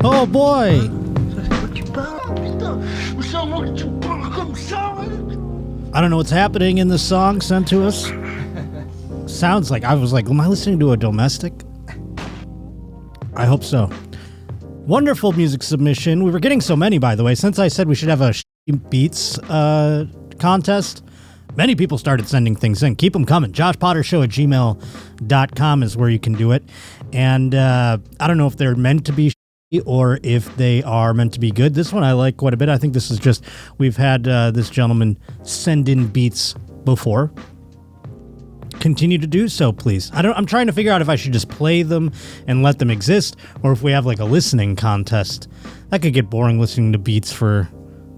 Oh boy! I don't know what's happening in the song sent to us. Sounds like, I was like, am I listening to a domestic? I hope so. Wonderful music submission. We were getting so many, by the way. Since I said we should have a beats contest, many people started sending things in. Keep them coming. JoshPotterShow@gmail.com is where you can do it. And I don't know if they're meant to be or if they are meant to be good. This one I like quite a bit. I think this is just, we've had this gentleman send in beats before. Continue to do so, please. I'm trying to figure out if I should just play them and let them exist, or if we have like a listening contest. That could get boring listening to beats for a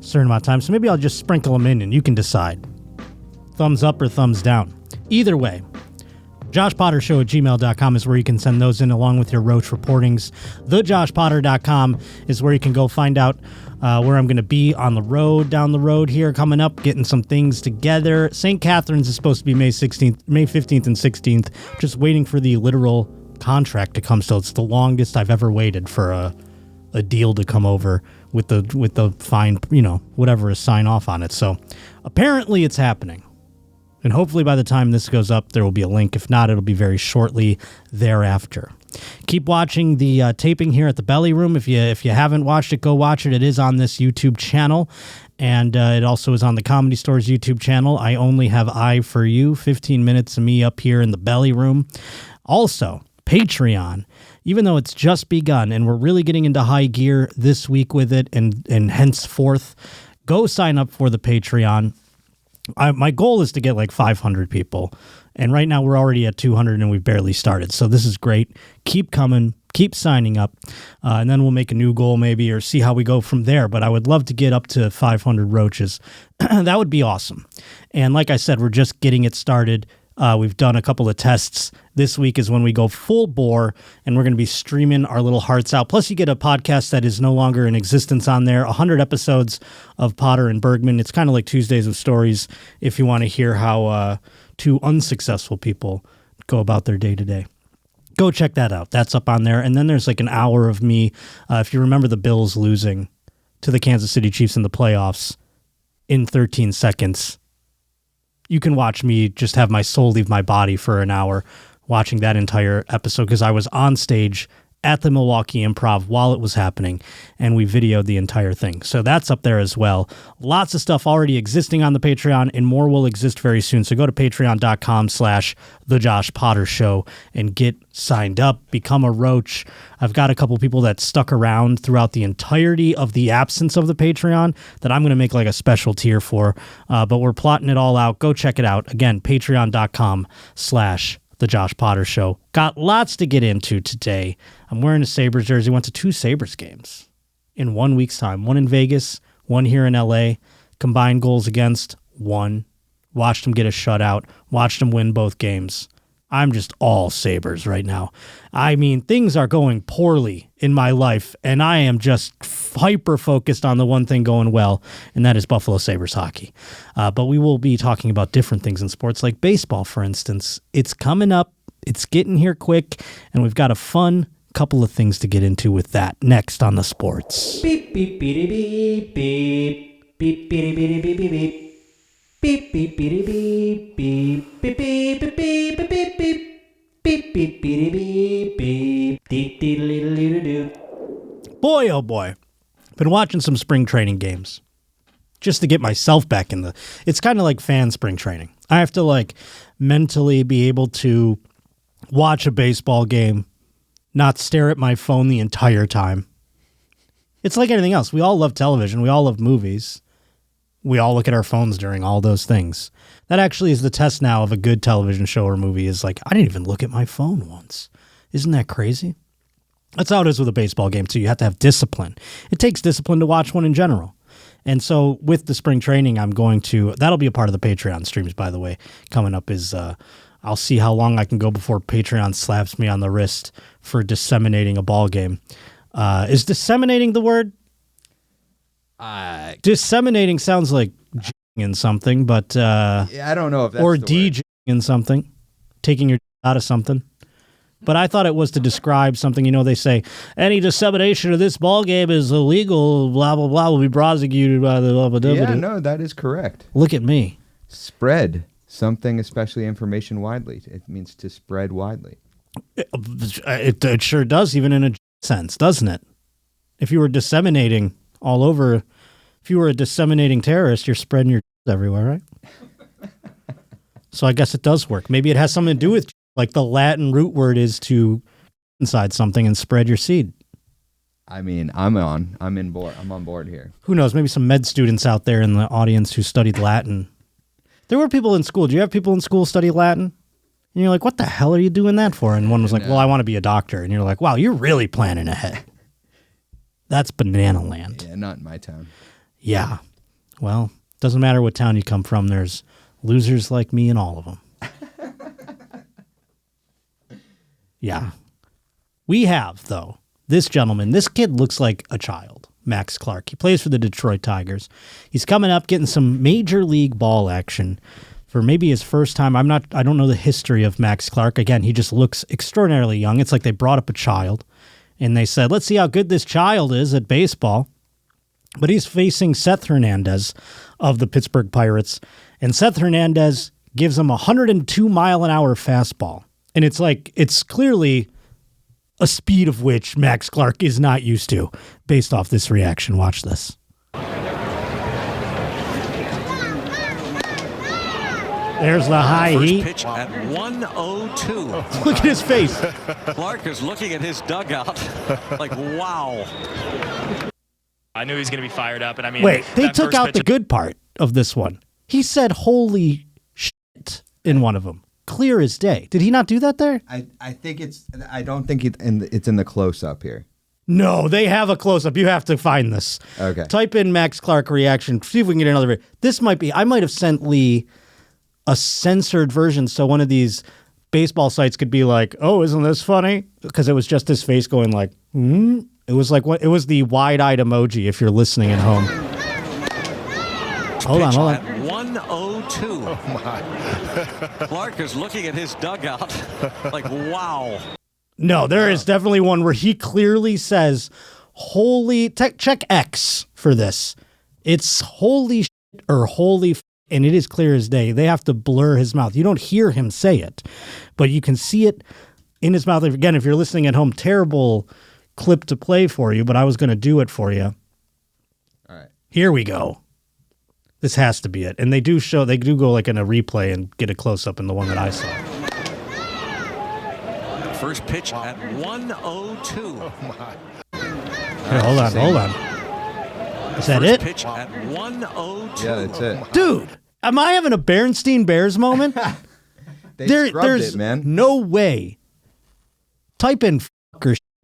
certain amount of time, so maybe I'll just sprinkle them in and you can decide. Thumbs up or thumbs down. Either way, JoshPotterShow@gmail.com is where you can send those in along with your Roach reportings. TheJoshPotter.com is where you can go find out where I'm going to be on the road, down the road here coming up, getting some things together. St. Catharines is supposed to be May 15th and 16th. Just waiting for the literal contract to come still. It's the longest I've ever waited for a deal to come over with the fine, whatever is sign off on it. So apparently it's happening. And hopefully by the time this goes up, there will be a link. If not, it'll be very shortly thereafter. Keep watching the taping here at the Belly Room. If you haven't watched it, go watch it. It is on this YouTube channel. And it also is on the Comedy Store's YouTube channel. I Only Have Eye for You. 15 minutes of me up here in the Belly Room. Also, Patreon. Even though it's just begun and we're really getting into high gear this week with it and henceforth, go sign up for the Patreon. My goal is to get like 500 people, and right now we're already at 200 and we've barely started. So this is great. Keep coming, keep signing up, and then we'll make a new goal maybe or see how we go from there. But I would love to get up to 500 roaches. That would be awesome. And like I said, we're just getting it started. We've done a couple of tests. This week is when we go full bore, and we're going to be streaming our little hearts out. Plus, you get a podcast that is no longer in existence on there. 100 episodes of Potter and Bergman. It's kind of like Tuesdays with Stories if you want to hear how two unsuccessful people go about their day-to-day. Go check that out. That's up on there. And then there's like an hour of me. If you remember the Bills losing to the Kansas City Chiefs in the playoffs in 13 seconds, you can watch me just have my soul leave my body for an hour watching that entire episode because I was on stage at the Milwaukee Improv while it was happening, and we videoed the entire thing. So that's up there as well. Lots of stuff already existing on the Patreon, and more will exist very soon. So go to patreon.com/TheJoshPotterShow and get signed up, become a roach. I've got a couple people that stuck around throughout the entirety of the absence of the Patreon that I'm going to make like a special tier for, but we're plotting it all out. Go check it out. Again, patreon.com/The Josh Potter Show. Got lots to get into today. I'm wearing a Sabres jersey. Went to 2 Sabres games in 1 week's time. One in Vegas, one here in LA. Combined goals against, 1. Watched them get a shutout. Watched them win both games. I'm just all Sabres right now. I mean, things are going poorly in my life, and I am just hyper-focused on the one thing going well, and that is Buffalo Sabres hockey. But we will be talking about different things in sports, like baseball, for instance. It's coming up. It's getting here quick, and we've got a fun couple of things to get into with that next on the sports. Beep, beep, beep, beep, beep, beep, beep, beep, beep, beep, beep. Beep beep beep beep beep beep beep beep beep beep beep beep beep beep beep. Boy, oh boy. Been watching some spring training games just to get myself back in the... It's kind of like fan spring training. I have to like mentally be able to watch a baseball game, not stare at my phone the entire time. It's like anything else. We all love television. We all love movies. We all look at our phones during all those things. That actually is the test now of a good television show or movie is like, I didn't even look at my phone once. Isn't that crazy? That's how it is with a baseball game, too. You have to have discipline. It takes discipline to watch one in general. And so with the spring training, that'll be a part of the Patreon streams, by the way. Coming up is, I'll see how long I can go before Patreon slaps me on the wrist for disseminating a ball game. Is disseminating the word? Disseminating sounds like in something, but I don't know if that's or the DJing in something, taking your out of something. But I thought it was to describe something. You know, they say any dissemination of this ball game is illegal. Blah blah blah will be prosecuted by the blah blah blah. Yeah, no, that is correct. Look at me. Spread something, especially information widely. It means to spread widely. It sure does, even in a sense, doesn't it? If you were disseminating all over, if you were a disseminating terrorist, you're spreading your everywhere, right? So I guess it does work. Maybe it has something to do with, like, the Latin root word is to inside something and spread your seed. I mean, I'm on board here. Who knows? Maybe some med students out there in the audience who studied Latin. There were people in school. Do you have people in school study Latin? And you're like, what the hell are you doing that for? And one was like, well, I want to be a doctor. And you're like, wow, you're really planning ahead. That's banana land. Yeah, not in my town. Yeah. Well, doesn't matter what town you come from. There's losers like me in all of them. Yeah. We have, though, this gentleman. This kid looks like a child, Max Clark. He plays for the Detroit Tigers. He's coming up getting some major league ball action for maybe his first time. I don't know the history of Max Clark. Again, he just looks extraordinarily young. It's like they brought up a child and they said, let's see how good this child is at baseball. But he's facing Seth Hernandez of the Pittsburgh Pirates. And Seth Hernandez gives him a 102-mile-an-hour fastball. And it's clearly a speed of which Max Clark is not used to based off this reaction. Watch this. There's the high First heat. Pitch at 102. Look at his face. Clark is looking at his dugout like, wow. I knew he was going to be fired up. And I mean, Wait, they that took first out pitch the good part of this one. He said, holy shit, in one of them. Clear as day. Did he not do that there? I think I don't think it's in the close-up here. No, they have a close-up. You have to find this. Okay. Type in Max Clark reaction. See if we can get another. This might be, I might have sent Lee a censored version so one of these baseball sites could be like, oh, isn't this funny? Because it was just his face going like, It was like what? It was the wide-eyed emoji if you're listening at home. Hold on. At 102. Oh my. Clark is looking at his dugout like, wow. No, there is definitely one where he clearly says, holy, check X for this. It's holy shit or holy and it is clear as day. They have to blur his mouth. You don't hear him say it, but you can see it in his mouth. Again, if you're listening at home, terrible clip to play for you, but I was going to do it for you. All right. Here we go. This has to be it. And they do go like in a replay and get a close-up in the one that I saw. First pitch at 102. Oh my. Hey, hold on. Is that First it? Pitch at 102. Yeah, that's it. Dude, am I having a Berenstain Bears moment? They scrubbed there's it, man. no way. Type in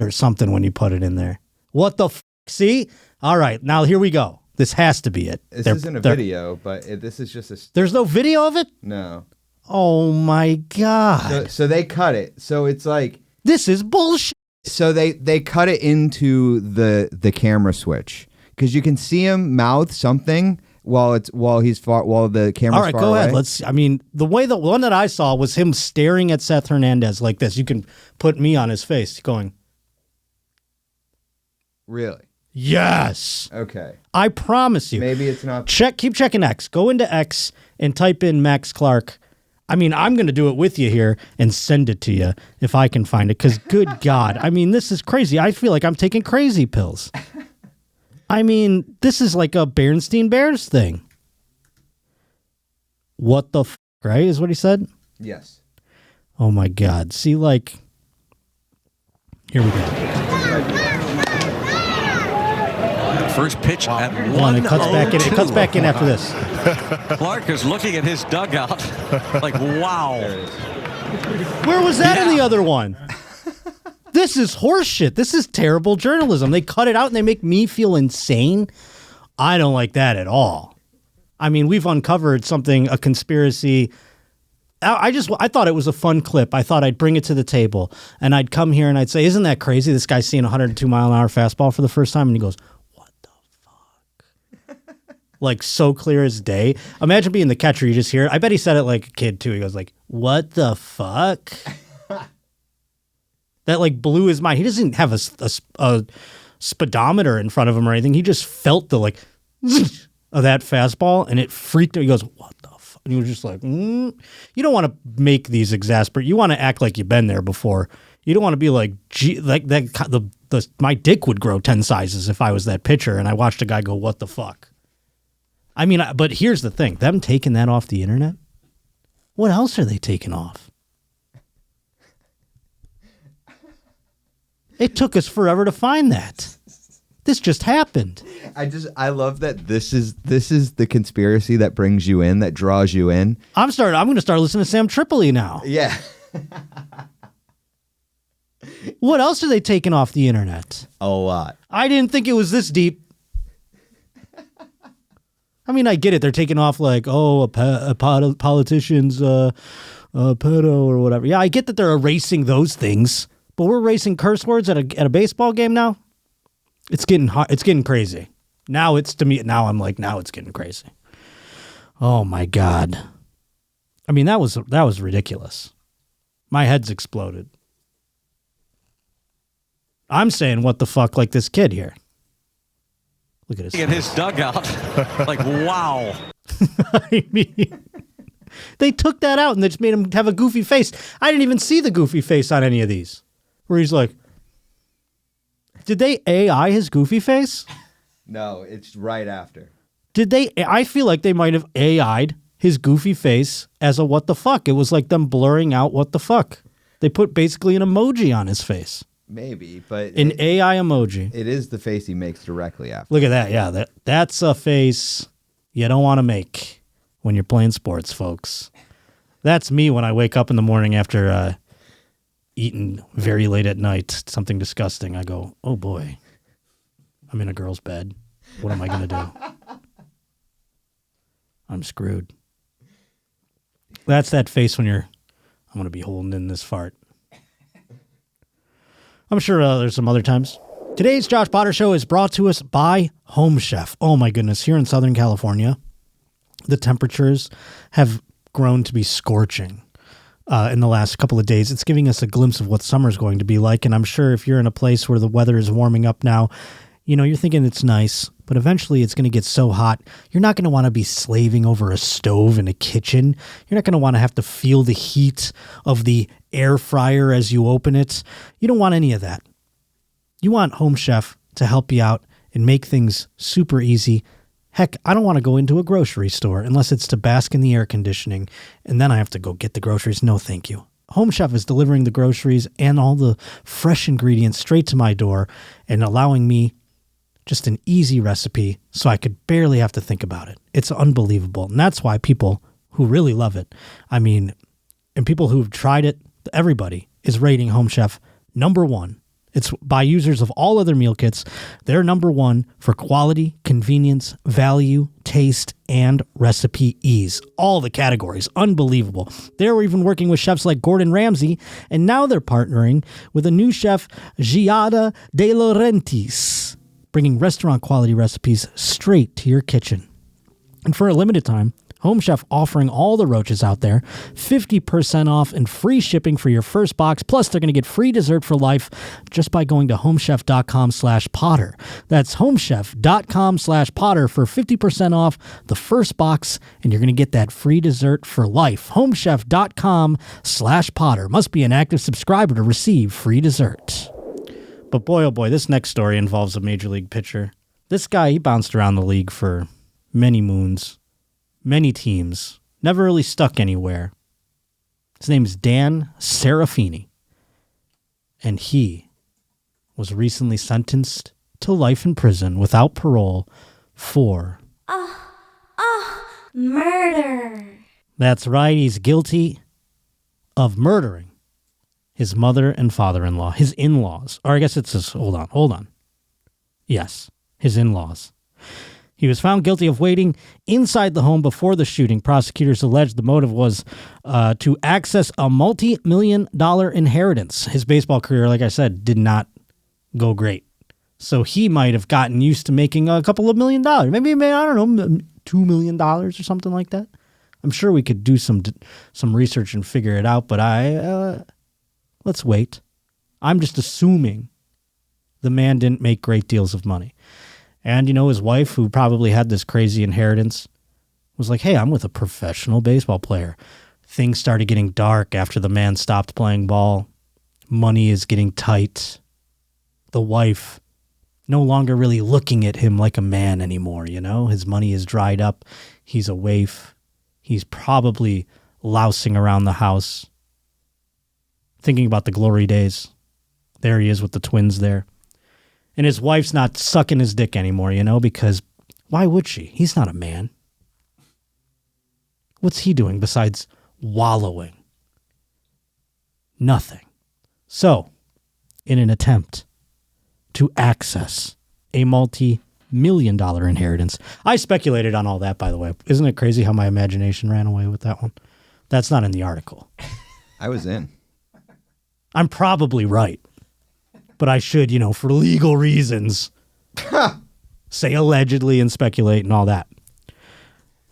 or something when you put it in there. What the See? All right, now here we go. This has to be it. This isn't a video, but this is just a... There's no video of it? No. Oh, my God. So they cut it. So it's like... This is bullshit. So they cut it into the camera switch. Because you can see him mouth something while the camera's far away. All right, go ahead. The one that I saw was him staring at Seth Hernandez like this. You can put me on his face going... Really? Yes. Okay. I promise you. Maybe it's not. Keep checking X. Go into X and type in Max Clark. I mean, I'm going to do it with you here and send it to you if I can find it. Because good God. I mean, this is crazy. I feel like I'm taking crazy pills. I mean, this is like a Berenstain Bears thing. What the f***, right? Is what he said? Yes. Oh my God. See, like, here we go. First pitch at Hold on, it cuts back in. It cuts back in after this. Clark is looking at his dugout like, wow. Where was that in the other one? This is horseshit. This is terrible journalism. They cut it out and they make me feel insane. I don't like that at all. I mean, we've uncovered something, a conspiracy. I thought it was a fun clip. I thought I'd bring it to the table and I'd come here and I'd say, isn't that crazy? This guy's seeing a 102 mile an hour fastball for the first time. And he goes, what the fuck? Like so clear as day. Imagine being the catcher. You just hear it. I bet he said it like a kid too. He goes like, what the fuck? That like blew his mind. He doesn't have a speedometer in front of him or anything. He just felt the like of that fastball and it freaked him. He goes, what the fuck? And he was just like, You don't want to make these exasperate. You want to act like you've been there before. You don't want to be like, gee, like that. My dick would grow 10 sizes if I was that pitcher and I watched a guy go, what the fuck? I mean, but here's the thing. Them taking that off the internet, what else are they taking off? It took us forever to find that. This just happened. I love that this is the conspiracy that brings you in, that draws you in. I'm going to start listening to Sam Tripoli now. Yeah. What else are they taking off the internet? A lot. I didn't think it was this deep. I mean, I get it. They're taking off like, a politician's pedo or whatever. Yeah, I get that they're erasing those things. But we're erasing curse words at a baseball game now. It's getting hot. It's getting crazy. Now it's to me. Now I'm like, now it's getting crazy. Oh my God. I mean, that was ridiculous. My head's exploded. I'm saying what the fuck like this kid here. Look at his dugout. Like, wow. I mean, they took that out and they just made him have a goofy face. I didn't even see the goofy face on any of these. Where he's like, did they AI his goofy face? No, it's right after. Did they? I feel like they might have AI'd his goofy face as a what the fuck. It was like them blurring out what the fuck. They put basically an emoji on his face. Maybe, but an AI emoji. It is the face he makes directly after. Look at that. Yeah, that's a face you don't want to make when you're playing sports, folks. That's me when I wake up in the morning after eating very late at night, something disgusting. I go, oh boy, I'm in a girl's bed. What am I going to do? I'm screwed. That's that face when I'm going to be holding in this fart. I'm sure there's some other times. Today's Josh Potter Show is brought to us by Home Chef. Oh my goodness, here in Southern California, the temperatures have grown to be scorching. In the last couple of days. It's giving us a glimpse of what summer's going to be like. And I'm sure if you're in a place where the weather is warming up now, you're thinking it's nice, but eventually it's going to get so hot. You're not going to want to be slaving over a stove in a kitchen. You're not going to want to have to feel the heat of the air fryer as you open it. You don't want any of that. You want Home Chef to help you out and make things super easy. Heck, I don't want to go into a grocery store unless it's to bask in the air conditioning, and then I have to go get the groceries. No, thank you. Home Chef is delivering the groceries and all the fresh ingredients straight to my door and allowing me just an easy recipe so I could barely have to think about it. It's unbelievable, and that's why people who really love it, and people who've tried it, everybody is rating Home Chef number one. It's by users of all other meal kits. They're number one for quality, convenience, value, taste, and recipe ease. All the categories. Unbelievable. They're even working with chefs like Gordon Ramsay, and now they're partnering with a new chef, Giada De Laurentiis, bringing restaurant-quality recipes straight to your kitchen. And for a limited time, Home Chef offering all the roaches out there 50% off and free shipping for your first box. Plus, they're going to get free dessert for life just by going to homechef.com/Potter. That's homechef.com/Potter for 50% off the first box, and you're going to get that free dessert for life. Homechef.com/Potter. Must be an active subscriber to receive free dessert. But boy, oh boy, this next story involves a major league pitcher. This guy, he bounced around the league for many moons. Many teams, never really stuck anywhere. His name is Dan Serafini, and he was recently sentenced to life in prison without parole for... Murder. That's right, he's guilty of murdering his mother and father-in-law, his in-laws. Or I guess it's his... Hold on. Yes, his in-laws. He was found guilty of waiting inside the home before the shooting. Prosecutors alleged the motive was to access a multi-million-dollar inheritance. His baseball career, like I said, did not go great. So he might have gotten used to making a couple of $1 million. Maybe, I don't know, $2 million or something like that. I'm sure we could do some research and figure it out, but let's wait. I'm just assuming the man didn't make great deals of money. And, his wife, who probably had this crazy inheritance, was like, hey, I'm with a professional baseball player. Things started getting dark after the man stopped playing ball. Money is getting tight. The wife no longer really looking at him like a man anymore, His money is dried up. He's a waif. He's probably lousing around the house, thinking about the glory days. There he is with the twins there. And his wife's not sucking his dick anymore, because why would she? He's not a man. What's he doing besides wallowing? Nothing. So, in an attempt to access a multi-million-dollar inheritance, I speculated on all that, by the way. Isn't it crazy how my imagination ran away with that one? That's not in the article. I was in. I'm probably right. But I should, for legal reasons, say allegedly and speculate and all that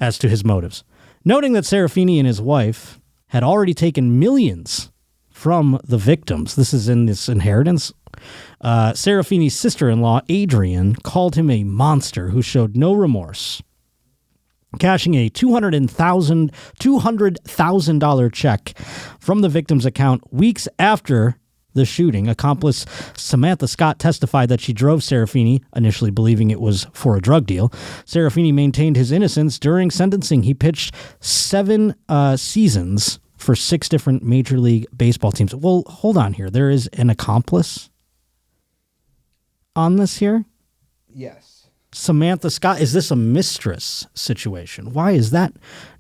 as to his motives. Noting that Serafini and his wife had already taken millions from the victims. This is in this inheritance. Serafini's sister-in-law, Adrian, called him a monster who showed no remorse, cashing a $200,000 check from the victim's account weeks after the shooting. Accomplice Samantha Scott testified that she drove Serafini, initially believing it was for a drug deal. Serafini maintained his innocence during sentencing. He pitched 7 seasons for 6 different Major League Baseball teams. Well, hold on here. There is an accomplice on this here? Yes. Samantha Scott, is this a mistress situation? Why is that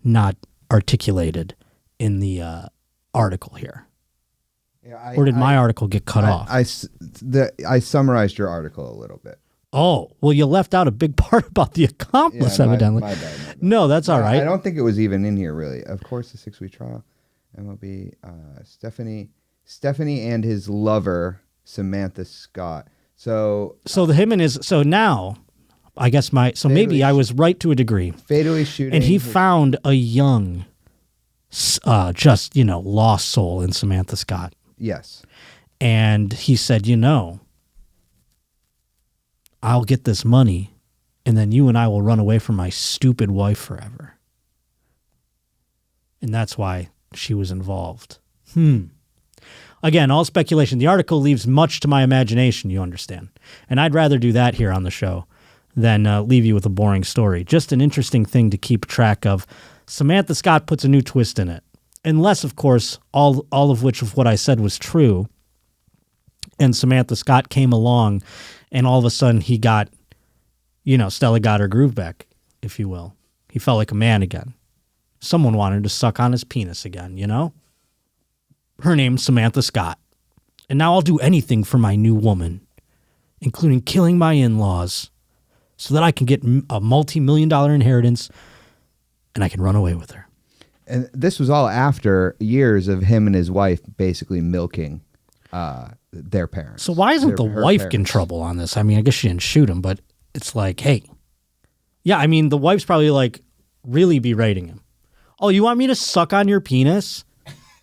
not articulated in the article here? Yeah, or did my article get cut off? I summarized your article a little bit. Oh, well, you left out a big part about the accomplice, evidently. My bad. No, that's all right. I don't think it was even in here, really. Of course, the 6-week trial. MLB, Stephanie and his lover, Samantha Scott. So now, I guess maybe I was right to a degree. Fatally shooting. And he found a young, lost soul in Samantha Scott. Yes. And he said, I'll get this money, and then you and I will run away from my stupid wife forever. And that's why she was involved. Again, all speculation. The article leaves much to my imagination, you understand. And I'd rather do that here on the show than leave you with a boring story. Just an interesting thing to keep track of. Samantha Scott puts a new twist in it. Unless, of course, all of which of what I said was true, and Samantha Scott came along, and all of a sudden he got, Stella got her groove back, if you will. He felt like a man again. Someone wanted to suck on his penis again, Her name's Samantha Scott. And now I'll do anything for my new woman, including killing my in-laws, so that I can get a multi-million-dollar inheritance, and I can run away with her. And this was all after years of him and his wife basically milking their parents. So why isn't the wife parents. in trouble on this? I mean, I guess she didn't shoot him, but it's like, hey. Yeah, I mean, the wife's probably really berating him. Oh, you want me to suck on your penis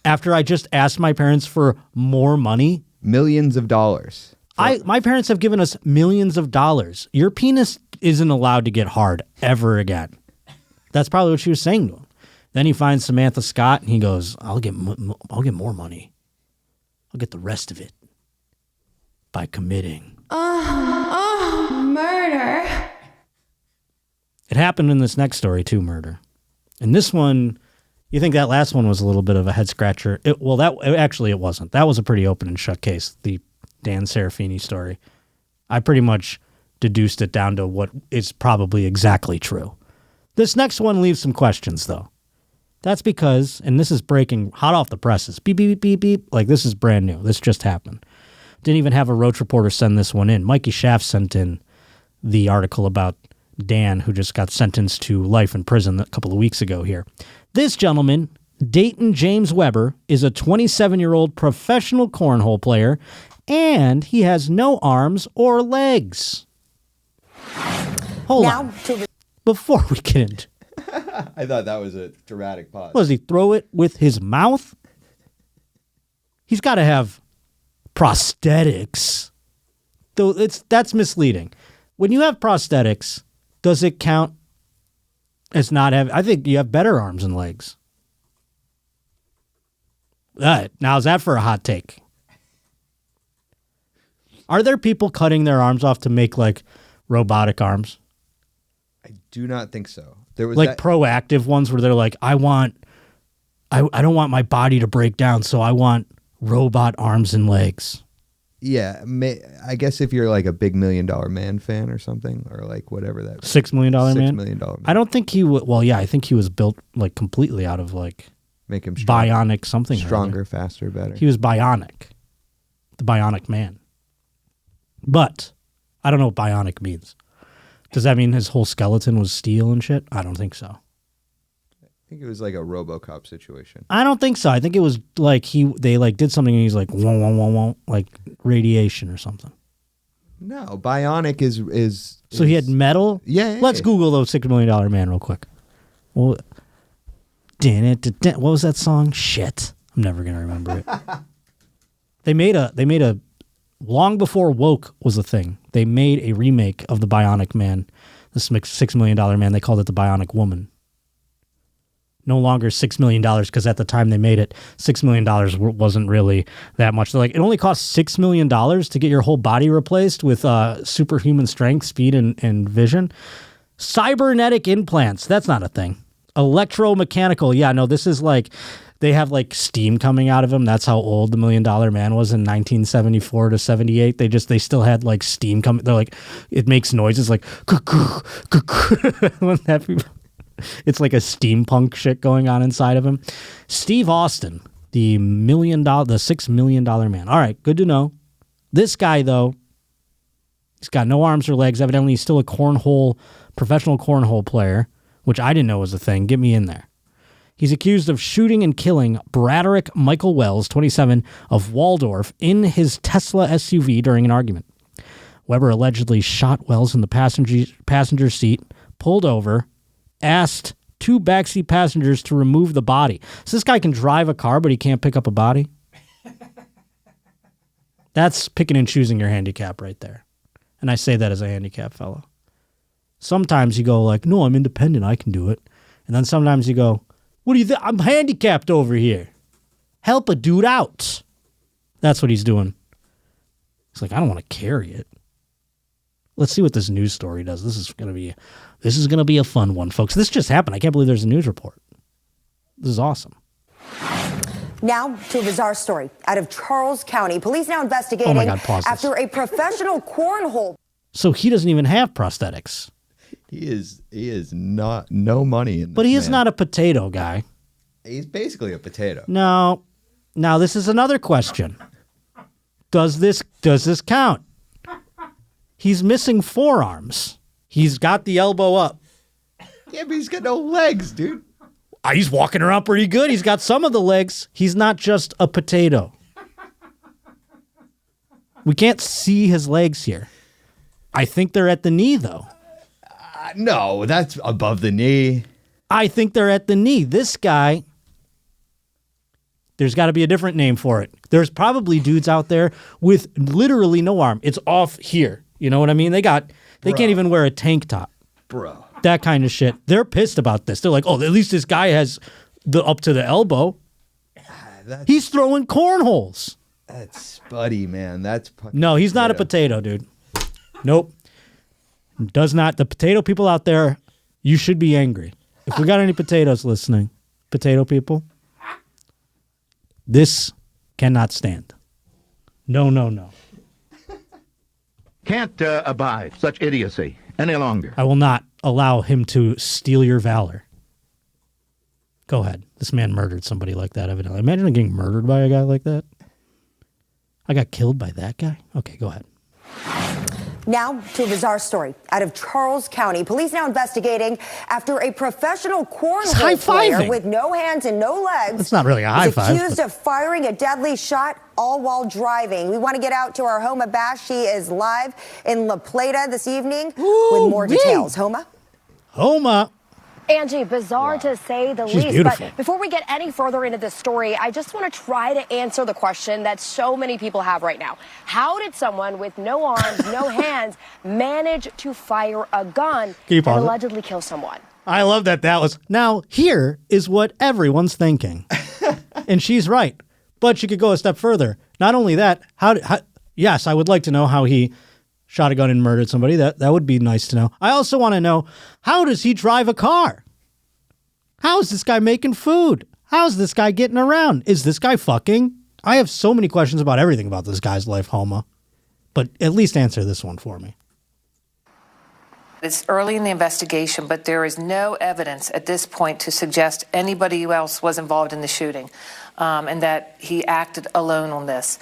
after I just asked my parents for more money? Millions of dollars. My parents have given us millions of dollars. Your penis isn't allowed to get hard ever again. That's probably what she was saying to him. Then he finds Samantha Scott, and he goes, I'll get more money. I'll get the rest of it by committing. Murder. It happened in this next story, too, murder. And this one, you think that last one was a little bit of a head-scratcher. It wasn't. That was a pretty open and shut case, the Dan Serafini story. I pretty much deduced it down to what is probably exactly true. This next one leaves some questions, though. That's because, and this is breaking hot off the presses, beep, beep, beep, beep, like this is brand new. This just happened. Didn't even have a Roach reporter send this one in. Mikey Schaff sent in the article about Dan, who just got sentenced to life in prison a couple of weeks ago here. This gentleman, Dayton James Weber, is a 27-year-old professional cornhole player, and he has no arms or legs. Hold on. Before we get into I thought that was a dramatic pause. does he throw it with his mouth? He's got to have prosthetics. Though that's misleading. When you have prosthetics, does it count as not having? I think you have better arms and legs. Now is that for a hot take? Are there people cutting their arms off to make like robotic arms? I do not think so. There was like proactive ones where they're like, I don't want my body to break down, so I want robot arms and legs. Yeah, I guess if you're like a big $1 Million Man fan or something, or like whatever that $6 million man. $6 million man. I don't think he would. Well, yeah, I think he was built like completely out of like make him stronger, bionic something, stronger, faster, better. He was bionic, the Bionic Man. But I don't know what bionic means. Does that mean his whole skeleton was steel and shit? I don't think so. I think it was like a RoboCop situation. I don't think so. I think it was like they like did something and he's like whoa, like radiation or something. No, bionic is so he had metal. Yeah. Let's Google those $6 Million Man real quick. Well, what was that song? Shit, I'm never gonna remember it. They made a long before woke was a thing. They made a remake of the Bionic Man, the $6 Million Man. They called it the Bionic Woman. No longer $6 million because at the time they made it, $6 million wasn't really that much. They're like, it only costs $6 million to get your whole body replaced with superhuman strength, speed, and vision. Cybernetic implants, that's not a thing. Electromechanical, yeah, no, this is like, they have like steam coming out of them. That's how old the $1 Million Man was in 1974 to 78. They still had like steam coming. They're like, it makes noises like, it's like a steampunk shit going on inside of him. Steve Austin, the $6 Million Man. All right, good to know. This guy though, he's got no arms or legs. Evidently, he's still a professional cornhole player, which I didn't know was a thing. Get me in there. He's accused of shooting and killing Braderick Michael Wells, 27, of Waldorf in his Tesla SUV during an argument. Weber allegedly shot Wells in the passenger seat, pulled over, asked two backseat passengers to remove the body. So this guy can drive a car, but he can't pick up a body? That's picking and choosing your handicap right there. And I say that as a handicap fellow. Sometimes you go like, no, I'm independent, I can do it. And then sometimes you go, what do you think? I'm handicapped over here. Help a dude out. That's what he's doing. He's like, I don't want to carry it. Let's see what this news story does. This is gonna be a fun one, folks. This just happened. I can't believe there's a news report. This is awesome. Now to a bizarre story out of Charles County. Police now investigating after a professional cornhole. So he doesn't even have prosthetics. He is not no money in this. But he is not a potato guy. He's basically a potato. No. Now this is another question. Does this count? He's missing forearms. He's got the elbow up. Yeah, but he's got no legs, dude. He's walking around pretty good. He's got some of the legs. He's not just a potato. We can't see his legs here. I think they're at the knee, though. No, that's above the knee. I think they're at the knee. This guy, there's got to be a different name for it. There's probably dudes out there with literally no arm. It's off here. You know what I mean? They can't even wear a tank top. Bro. That kind of shit. They're pissed about this. They're like, oh, at least this guy has the up to the elbow. He's throwing cornholes. That's Spuddy, man. No, he's not a potato, dude. Nope. Does not. The potato people out there, you should be angry. If we got any potatoes listening, potato people, this cannot stand. No. can't abide such idiocy any longer. I will not allow him to steal your valor. Go ahead. This man murdered somebody like that, evidently. Imagine getting murdered by a guy like that. I got killed by that guy? Okay, go ahead. Now to a bizarre story out of Charles County. Police now investigating after a professional cornhole player with no hands and no legs. It's not really a high five. Accused of firing a deadly shot all while driving. We want to get out to our Homa Bash. She is live in La Plata this evening with more details. Homa? Homa. Angie, bizarre to say the She's least. beautiful. But before we get any further into this story, I just want to try to answer the question that so many people have right now. How did someone with no arms, no hands, manage to fire a gun and allegedly kill someone? I love that was... Now, here is what everyone's thinking. And she's right. But she could go a step further. Not only that, yes, I would like to know how he shot a gun and murdered somebody. That would be nice to know. I also want to know, how does he drive a car? How is this guy making food? How's this guy getting around? Is this guy fucking? I have so many questions about everything about this guy's life, Homa. But at least answer this one for me. It's early in the investigation, but there is no evidence at this point to suggest anybody else was involved in the shooting, and that he acted alone on this.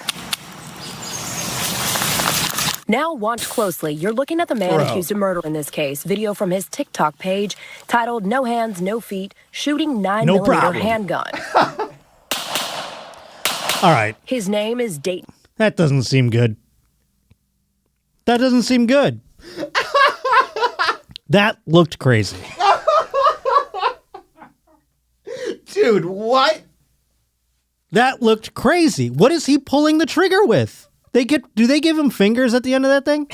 Now watch closely. You're looking at the man accused of murder in this case. Video from his TikTok page titled "No Hands, No Feet, Shooting 9mm Handgun." All right. His name is Dayton. That doesn't seem good. That doesn't seem good. That looked crazy. Dude, what? That looked crazy. What is he pulling the trigger with? Do they give him fingers at the end of that thing?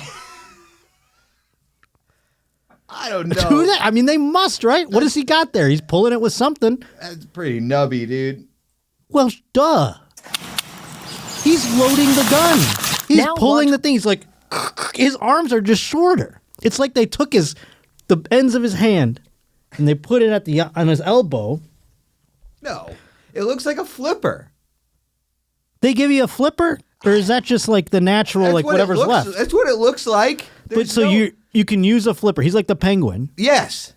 I don't know. I mean, they must, right? What has he got there? He's pulling it with something. That's pretty nubby, dude. Well, duh. He's loading the gun. He's pulling the thing. He's like, his arms are just shorter. It's like they took the ends of his hand and they put it on his elbow. No, it looks like a flipper. They give you a flipper? Or is that just like the natural, like whatever's left? That's what it looks like. But so you can use a flipper. He's like the penguin. Yes.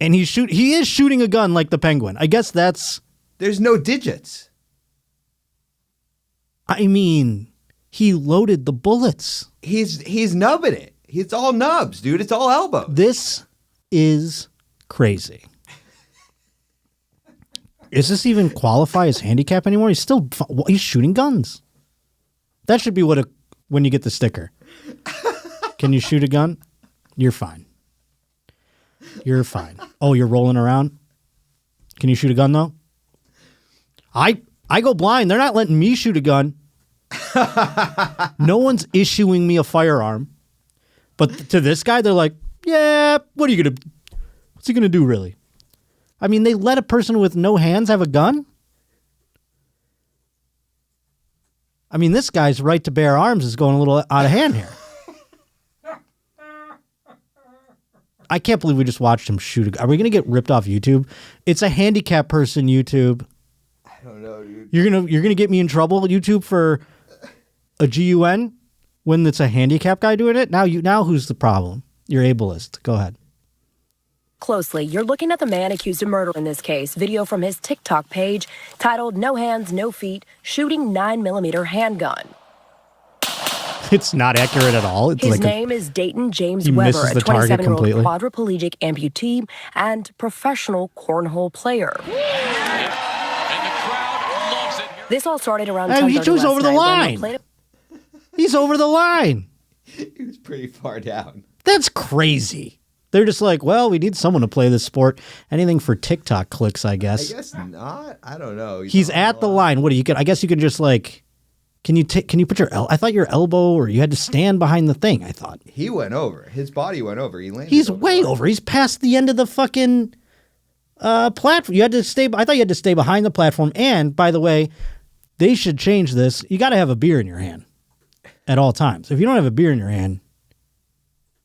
And he is shooting a gun like the penguin. I guess that's... There's no digits. I mean, he loaded the bullets. He's nubbing it. It's all nubs, dude. It's all elbows. This is crazy. Does this even qualify as handicap anymore? He's shooting guns. That should be when you get the sticker. Can you shoot a gun? You're fine. You're fine. Oh, you're rolling around? Can you shoot a gun, though? I go blind. They're not letting me shoot a gun. No one's issuing me a firearm. But to this guy, they're like, yeah, what's he going to do, really? I mean, they let a person with no hands have a gun? I mean, this guy's right to bear arms is going a little out of hand here. I can't believe we just watched him shoot a gun. Are we going to get ripped off YouTube? It's a handicapped person, YouTube. I don't know, dude. You're gonna get me in trouble, YouTube, for a GUN when it's a handicapped guy doing it? Now who's the problem? You're ableist. Go ahead. Closely, you're looking at the man accused of murder in this case. Video from his TikTok page titled "No Hands, No Feet, Shooting 9mm Handgun." It's not accurate at all. It's His name is Dayton James he Weber, misses a the target 27-year-old completely. quadriplegic amputee and professional cornhole player. This all started around 10:30 he was last over the night line. He's over the line. He was pretty far down. That's crazy. They're just like, well, we need someone to play this sport. Anything for TikTok clicks, I guess. I guess not. I don't know. He's at the line. What do you get? I guess you can just like, can you put your I thought your elbow, or you had to stand behind the thing. I thought he went over. His body went over. He landed. He's way over. He's past the end of the fucking platform. You had to stay. I thought you had to stay behind the platform. And by the way, they should change this. You got to have a beer in your hand at all times. If you don't have a beer in your hand,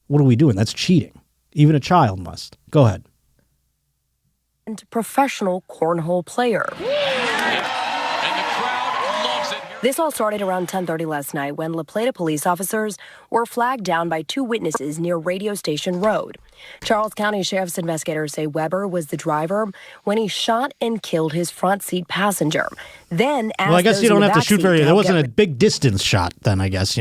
what are we doing? That's cheating. Even a child must. Go ahead. And professional cornhole player. This all started around 10:30 last night when La Plata police officers were flagged down by two witnesses near Radio Station Road. Charles County Sheriff's investigators say Weber was the driver when he shot and killed his front seat passenger. Then, well, I guess you don't have to shoot very. There wasn't a big distance shot. Then I guess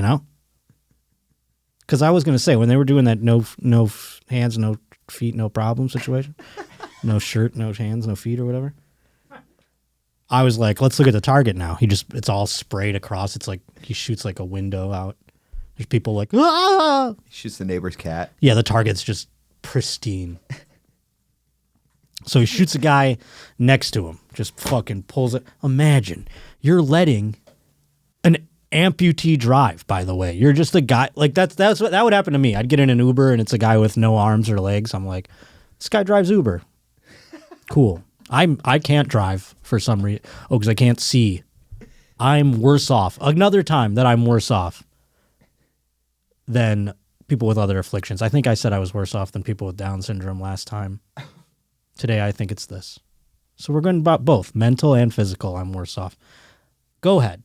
because I was going to say when they were doing that no hands, no feet, no problem situation, no shirt, no hands, no feet, or whatever. I was like, let's look at the target now. It's all sprayed across. It's like he shoots like a window out. There's people like, ah! He shoots the neighbor's cat. Yeah, the target's just pristine. So he shoots a guy next to him, just fucking pulls it. Imagine you're letting an amputee drive, by the way. You're just a guy. Like that would happen to me. I'd get in an Uber and it's a guy with no arms or legs. I'm like, this guy drives Uber. Cool. I can't drive for some reason. Oh, because I can't see. I'm worse off. Another time that I'm worse off than people with other afflictions. I think I said I was worse off than people with Down syndrome last time. Today, I think it's this. So we're going about both mental and physical. I'm worse off. Go ahead.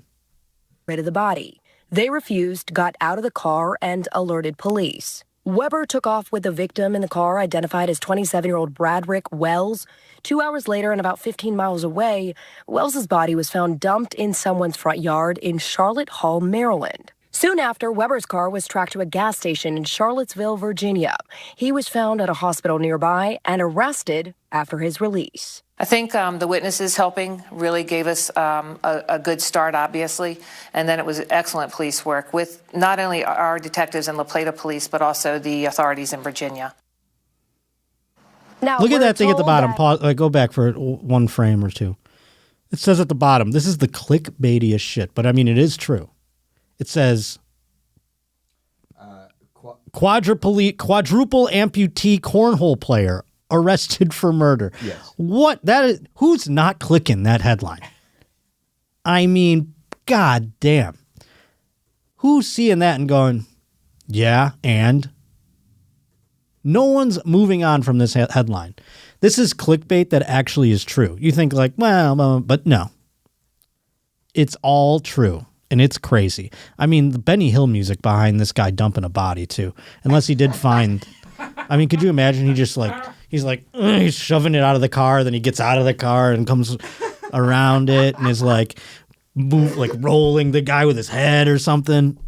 Rid of the body. They refused, got out of the car, and alerted police. Weber took off with the victim in the car, identified as 27-year-old Bradrick Wells. 2 hours later and about 15 miles away, Wells's body was found dumped in someone's front yard in Charlotte Hall, Maryland. Soon after, Weber's car was tracked to a gas station in Charlottesville, Virginia. He was found at a hospital nearby and arrested after his release. I think the witnesses helping really gave us a good start, obviously, and then it was excellent police work with not only our detectives and La Plata Police, but also the authorities in Virginia. Now, look at that thing at the bottom. Pause, go back for one frame or two. It says at the bottom, this is the clickbaitiest shit, but I mean, it is true. It says, quadruple amputee cornhole player arrested for murder. Yes. What? That is, who's not clicking that headline? I mean, god damn. Who's seeing that and going, yeah, and? No one's moving on from this headline. This is clickbait that actually is true. You think like, well, but no. It's all true. And it's crazy. I mean, the Benny Hill music behind this guy dumping a body, too. Unless he did find... I mean, could you imagine he's shoving it out of the car, then he gets out of the car and comes around it and is like rolling the guy with his head or something.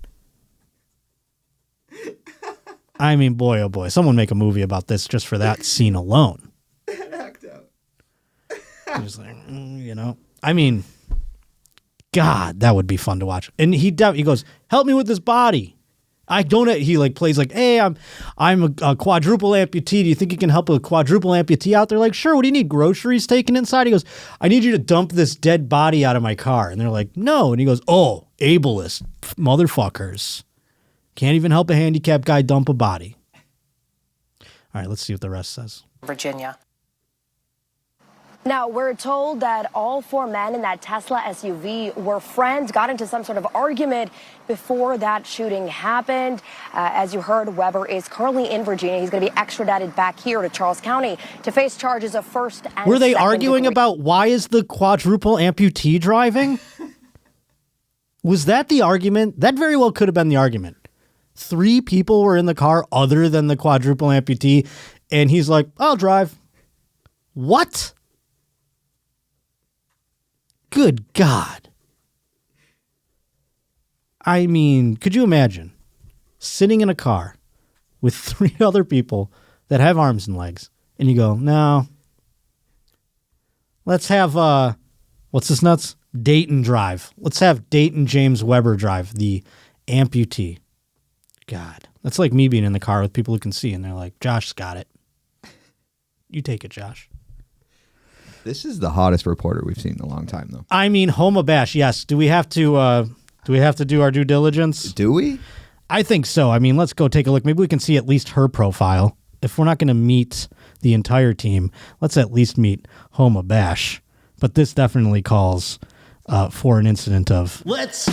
I mean, boy, oh boy. Someone make a movie about this just for that scene alone. Act out. Just like, I mean... God, that would be fun to watch. And he goes, help me with this body. I don't. He plays like, hey, I'm a quadruple amputee. Do you think you can help a quadruple amputee out there? Like, sure. What do you need? Groceries taken inside? He goes, I need you to dump this dead body out of my car. And they're like, no. And he goes, oh, ableist motherfuckers. Can't even help a handicapped guy dump a body. All right, let's see what the rest says. Virginia. Now, we're told that all four men in that Tesla SUV were friends, got into some sort of argument before that shooting happened. As you heard, Weber is currently in Virginia. He's going to be extradited back here to Charles County to face charges of first and Were they second arguing degree. about why is the quadruple amputee driving? Was that the argument? That very well could have been the argument. 3 people were in the car other than the quadruple amputee, and he's like, I'll drive. What? Good God. I mean, could you imagine sitting in a car with 3 other people that have arms and legs, and you go, no, let's have, what's this nuts? Dayton drive. Let's have Dayton James Weber drive, the amputee. God, that's like me being in the car with people who can see, and they're like, Josh's got it. You take it, Josh. This is the hottest reporter we've seen in a long time, though. I mean, Homa Bash, yes. Do we have to do our due diligence? Do we? I think so. I mean, let's go take a look. Maybe we can see at least her profile. If we're not going to meet the entire team, let's at least meet Homa Bash. But this definitely calls for an incident of let's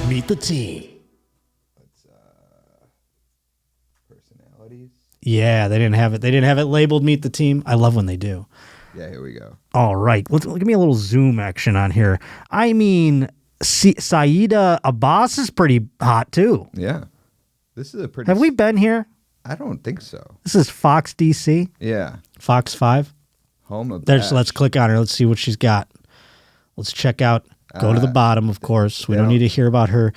meet the team. Personalities. Yeah, they didn't have it. They didn't have it labeled meet the team. I love when they do. Yeah, here we go. All right. Give me a little zoom action on here. I mean, Saida Abbas is pretty hot too. Yeah. This is a pretty... Have we been here? I don't think so. This is Fox DC. Yeah. Fox 5. Home of Let's click on her. Let's see what she's got. Let's check out. Go to the bottom, of course. We don't need to hear about her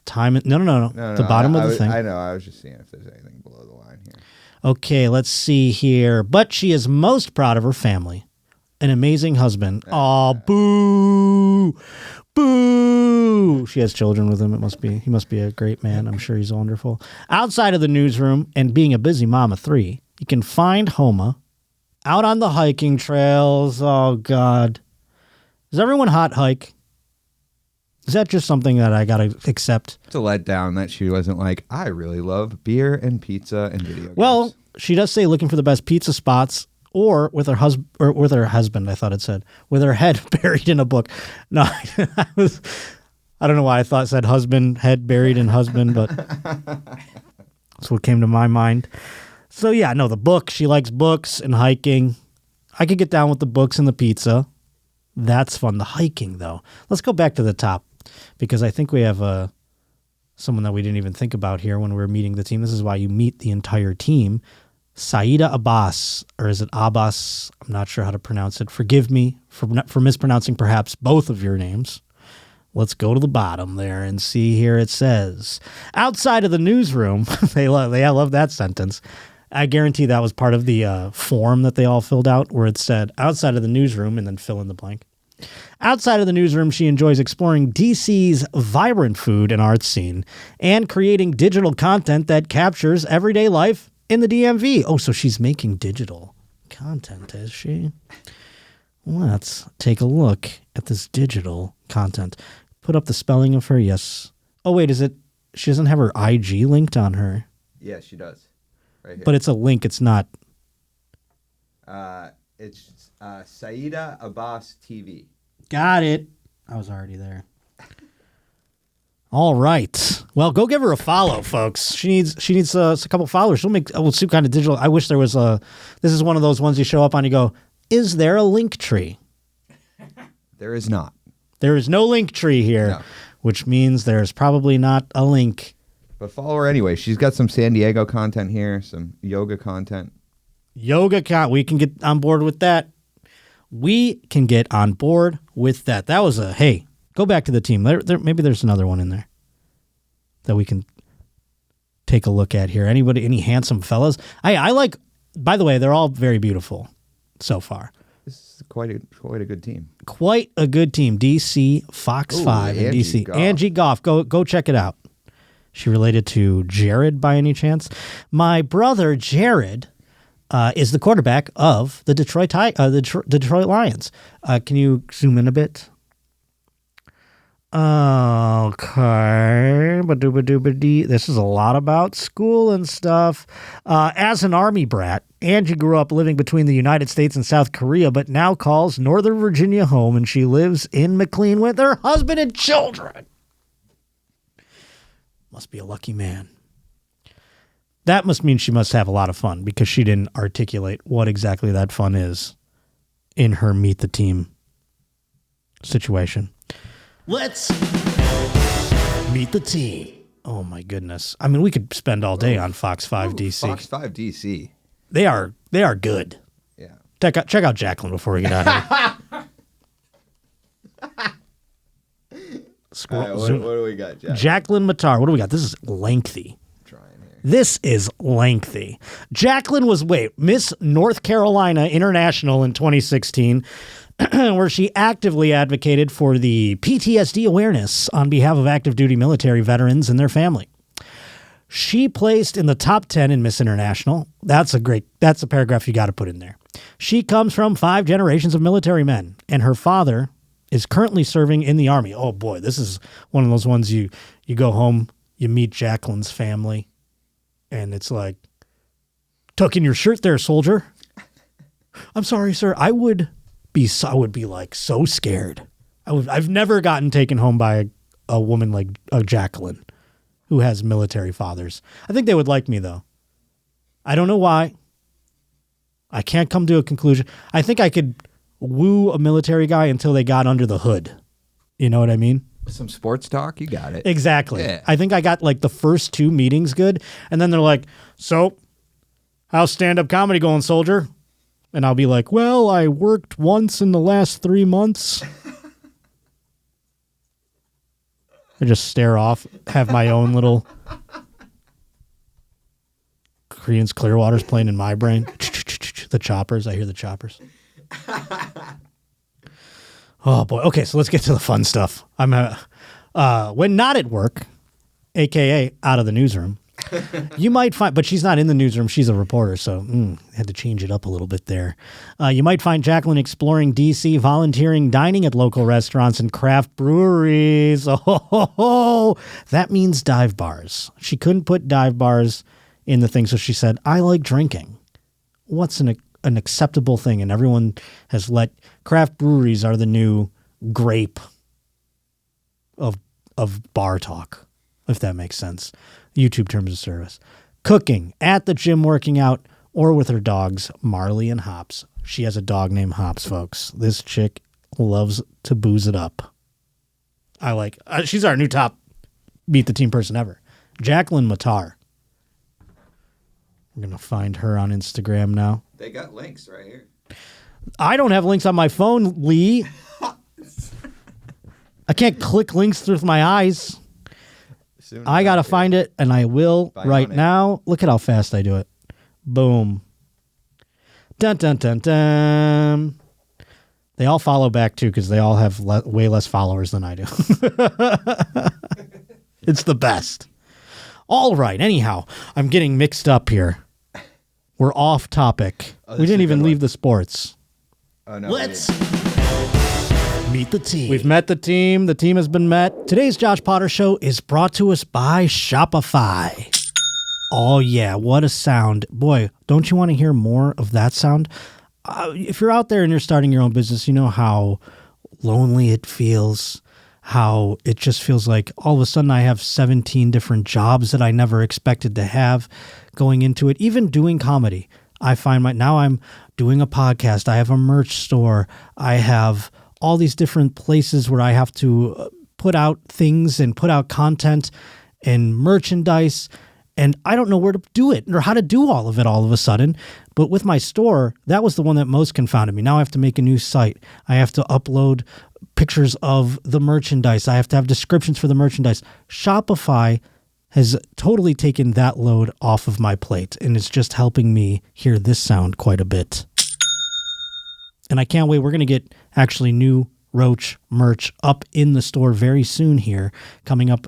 time. No. The bottom of the thing. I know. I was just seeing if there's anything below the line here. Okay, let's see here. But she is most proud of her family. An amazing husband. Aw, boo. Boo. She has children with him. He must be a great man. I'm sure he's wonderful. Outside of the newsroom and being a busy mom of 3, you can find Homa out on the hiking trails. Oh, God. Does everyone hot hike? Is that just something that I got to accept? It's a letdown that she wasn't like, I really love beer and pizza and video games. Well, she does say looking for the best pizza spots or with her husband, I thought it said, with her head buried in a book. No, I don't know why I thought it said husband, head buried in husband, but that's what came to my mind. So yeah, no, the book. She likes books and hiking. I could get down with the books and the pizza. That's fun. The hiking, though. Let's go back to the top because I think we have someone that we didn't even think about here when we were meeting the team. This is why you meet the entire team. Saida Abbas, or is it Abbas? I'm not sure how to pronounce it. Forgive me for mispronouncing perhaps both of your names. Let's go to the bottom there and see here it says, outside of the newsroom, I love that sentence. I guarantee that was part of the form that they all filled out where it said outside of the newsroom and then fill in the blank. Outside of the newsroom, she enjoys exploring DC's vibrant food and arts scene and creating digital content that captures everyday life in the DMV. Oh, so she's making digital content, is she? Let's take a look at this digital content. Put up the spelling of her, yes. Oh, wait, she doesn't have her IG linked on her. Yeah, she does. Right here. But it's a link. It's not. It's Saida Abbas TV. Got it. I was already there. All right. Well, go give her a follow, folks. She needs a couple followers. We'll see kind of digital. I wish there was this is one of those ones you show up on, you go, is there a link tree? There is not. There is no link tree here, which means there's probably not a link. But follow her anyway. She's got some San Diego content here, some yoga content. We can get on board with that. That was hey, go back to the team. Maybe there's another one in there that we can take a look at here. Any handsome fellas? I like, by the way, they're all very beautiful so far. This is quite a good team. Quite a good team. DC, Fox 5 in DC. Goff. Angie Goff. Go check it out. She related to Jared by any chance? My brother Jared is the quarterback of the Detroit Lions. Can you zoom in a bit? Okay. This is a lot about school and stuff. As an Army brat, Angie grew up living between the United States and South Korea, but now calls Northern Virginia home, and she lives in McLean with her husband and children. Must be a lucky man. That must mean she must have a lot of fun because she didn't articulate what exactly that fun is in her meet the team situation. Let's meet the team. Oh my goodness. I mean, we could spend all day on Fox 5 DC. Fox 5 DC. They are good. Yeah. Check out Jacqueline before we get out of here. Right, what do we got, Jacqueline Matar. What do we got? This is lengthy. This is lengthy. Jacqueline was, Miss North Carolina International in 2016, where she actively advocated for the PTSD awareness on behalf of active duty military veterans and their family. She placed in the top 10 in Miss International. That's a paragraph you got to put in there. She comes from 5 generations of military men, and her father is currently serving in the Army. Oh boy, this is one of those ones you go home, you meet Jacqueline's family, and it's like, tuck in your shirt there, soldier. I'm sorry, sir. I would be like so scared. I've never gotten taken home by a woman like Jacqueline who has military fathers. I think they would like me though. I don't know why. I can't come to a conclusion. I think I could woo a military guy until they got under the hood. You know what I mean? Some sports talk, you got it. Exactly. Yeah. I think I got like the first 2 meetings good, and then they're like, so, how's stand-up comedy going, soldier? And I'll be like, well, I worked once in the last 3 months. I just stare off, have my own little Creedence Clearwater's playing in my brain. The choppers. I hear the choppers. Oh, boy. Okay, so let's get to the fun stuff. I'm when not at work, a.k.a. out of the newsroom, you might find, but she's not in the newsroom. She's a reporter, so had to change it up a little bit there. You might find Jacqueline exploring D.C., volunteering, dining at local restaurants and craft breweries. Oh, that means dive bars. She couldn't put dive bars in the thing, so she said, I like drinking. What's an acceptable thing? And everyone has let craft breweries are the new grape of bar talk, if that makes sense. YouTube terms of service. Cooking, at the gym working out, or with her dogs, Marley and Hops. She has a dog named Hops, folks. This chick loves to booze it up. I like, she's our new top Meet the Team person ever. Jacqueline Matar. We're going to find her on Instagram now. They got links right here. I don't have links on my phone, Lee. I can't click links through my eyes. I got to find it, and I will right now. Look at how fast I do it. Boom. Dun, dun, dun, dun. They all follow back, too, because they all have way less followers than I do. It's the best. All right. Anyhow, I'm getting mixed up here. We're off topic. We didn't even leave the sports. Oh, no, let's meet the team. We've met the team. The team has been met. Today's Josh Potter Show is brought to us by Shopify. Oh, yeah. What a sound. Boy, don't you want to hear more of that sound? If you're out there and you're starting your own business, you know how lonely it feels. How it just feels like all of a sudden I have 17 different jobs that I never expected to have going into it. Even doing comedy, I find now I'm doing a podcast. I have a merch store. I have all these different places where I have to put out things and put out content and merchandise. And I don't know where to do it or how to do all of it all of a sudden. But with my store, that was the one that most confounded me. Now I have to make a new site. I have to upload pictures of the merchandise. I have to have descriptions for the merchandise. Shopify has totally taken that load off of my plate, and it's just helping me hear this sound quite a bit. And I can't wait. We're going to get actually new Roach merch up in the store very soon here, coming up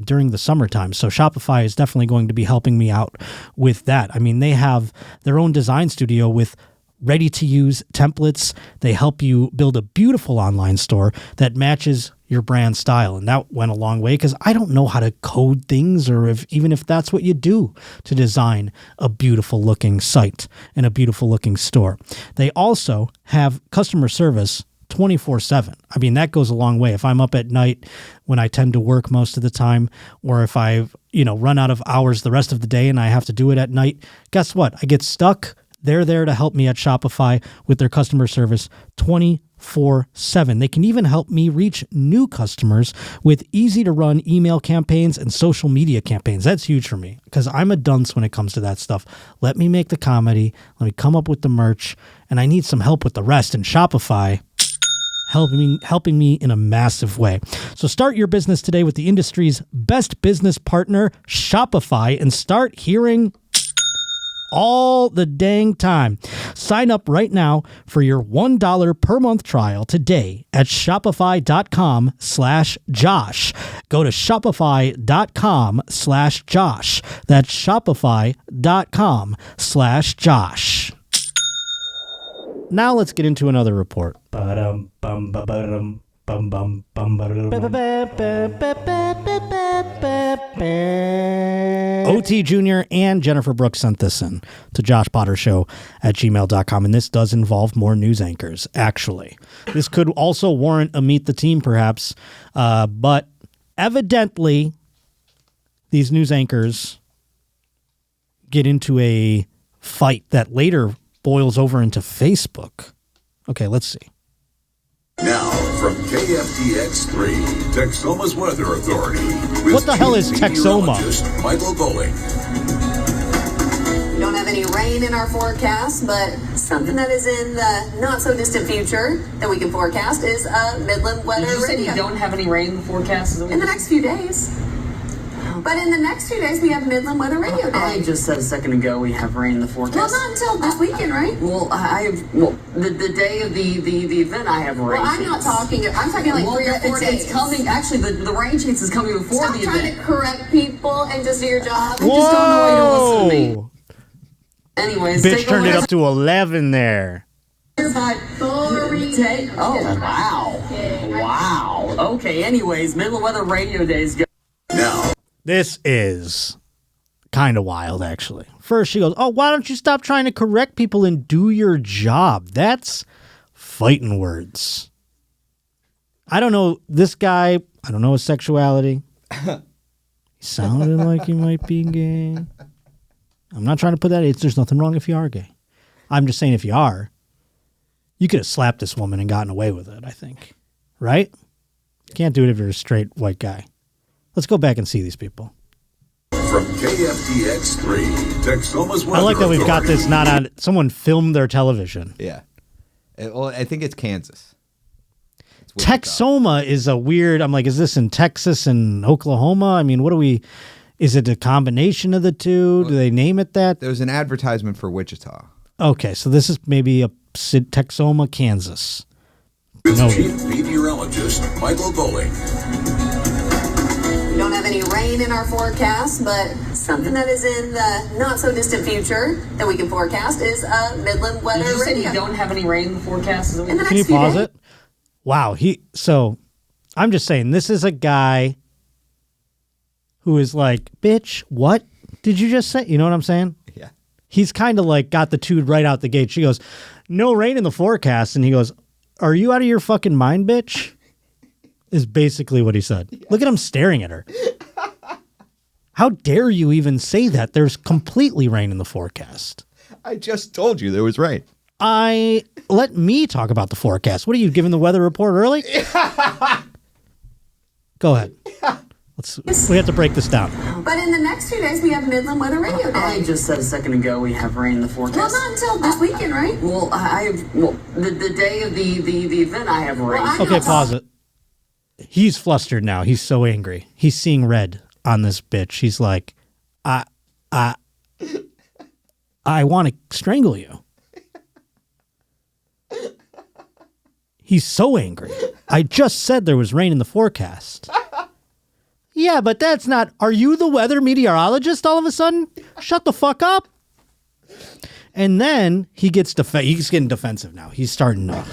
during the summertime. So Shopify is definitely going to be helping me out with that. I mean, they have their own design studio with ready-to-use templates. They help you build a beautiful online store that matches your brand style. And that went a long way because I don't know how to code things or even if that's what you do to design a beautiful-looking site and a beautiful-looking store. They also have customer service 24/7. I mean, that goes a long way. If I'm up at night when I tend to work most of the time, or if I've, run out of hours the rest of the day and I have to do it at night, guess what? I get stuck. They're there to help me at Shopify with their customer service 24/7. They can even help me reach new customers with easy-to-run email campaigns and social media campaigns. That's huge for me because I'm a dunce when it comes to that stuff. Let me make the comedy. Let me come up with the merch, and I need some help with the rest. And Shopify helping me in a massive way. So start your business today with the industry's best business partner, Shopify, and start hearing all the dang time. Sign up right now for your $1 per month trial today at shopify.com/Josh. Go to shopify.com/Josh. That's shopify.com/Josh. Now let's get into another report. OT Jr. and Jennifer Brooks sent this in to JoshPotterShow at gmail.com, and this does involve more news anchors, actually. This could also warrant a Meet the Team, perhaps, but evidently these news anchors get into a fight that later boils over into Facebook. Okay, let's see. Now, From KFTX3, Texoma's Weather Authority. What the hell is Texoma? Michael Bowling. We don't have any rain in our forecast, but something that is in the not-so-distant future that we can forecast is Midland Weather Radio. Did you say you don't have any rain in the forecast? In the next few days. But in the next 2 days, we have Midland Weather Radio Day. I just said a second ago we have rain in the forecast. Well, not until this weekend, right? Well, the day of the event I have rain. Well, I'm talking like 3 or 4 days. It's coming, actually, the rain chance is coming before the event. Stop trying to correct people and just do your job. I just don't know why you don't listen to me. Anyways, bitch turned it up to 11 there. Oh, wow. Okay, anyways, Midland Weather Radio Days go. Now. This is kind of wild, actually. First, she goes, oh, why don't you stop trying to correct people and do your job? That's fighting words. I don't know this guy. I don't know his sexuality. He sounded like he might be gay. I'm not trying to put that. There's nothing wrong if you are gay. I'm just saying if you are, you could have slapped this woman and gotten away with it, I think. Right? You can't do it if you're a straight white guy. Let's go back and see these people. From KFTX3, Texoma's Weather I like that we've got Authority. this not on. Someone filmed their television. Yeah. Well, I think it's Kansas. Texoma is a weird. I'm like, is this in Texas and Oklahoma? I mean, what do we? Is it a combination of the two? Do they name it that? There was an advertisement for Wichita. Okay, so this is maybe a Texoma, Kansas. With Chief Meteorologist Michael Bowling. We don't have any rain in our forecast, but something that is in the not-so-distant future that we can forecast is Midland Weather Did you say Radio. you don't have any rain in the forecast? In the next Can you few pause days. it? Wow, so I'm just saying, this is a guy who is like, bitch, what did you just say? You know what I'm saying? Yeah. He's kind of like got the dude right out the gate. She goes, no rain in the forecast. And he goes, are you out of your fucking mind, bitch? Is basically what he said. Yeah. Look at him staring at her. How dare you even say that? There's completely rain in the forecast. I just told you there was rain. Let me talk about the forecast. What are you giving the weather report early? Go ahead. We have to break this down. But in the next 2 days, we have Midland Weather Radio Day. I just said a second ago we have rain in the forecast. Well, not until this weekend, right? Well, the day of the event I have rain. Well, Okay, pause it. He's flustered now. He's so angry. He's seeing red on this bitch. He's like, I want to strangle you. He's so angry. I just said there was rain in the forecast. Yeah, but that's not... Are you the weather meteorologist all of a sudden? Shut the fuck up. And then he gets he's getting defensive now. He's starting to...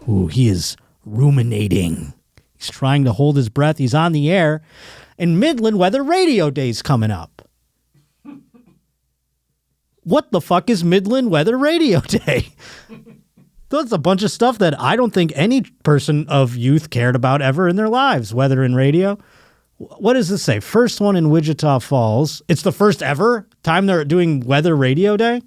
Ooh, he is ruminating. He's trying to hold his breath. He's on the air. And Midland Weather Radio Day's coming up. What the fuck is Midland Weather Radio Day? That's a bunch of stuff that I don't think any person of youth cared about ever in their lives. Weather and radio. What does this say? First one in Wichita Falls. It's the first ever time they're doing Weather Radio Day.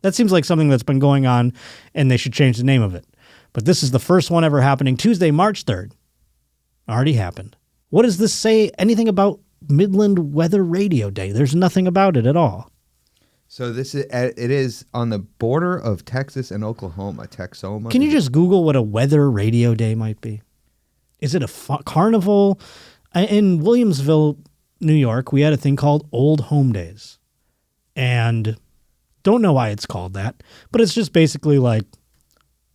That seems like something that's been going on and they should change the name of it. But this is the first one ever happening Tuesday, March 3rd. Already happened. What does this say? Anything about Midland Weather Radio Day? There's nothing about it at all. So it is on the border of Texas and Oklahoma, Texoma. Can you just Google what a Weather Radio Day might be? Is it a carnival? In Williamsville, New York, we had a thing called Old Home Days. And don't know why it's called that, but it's just basically like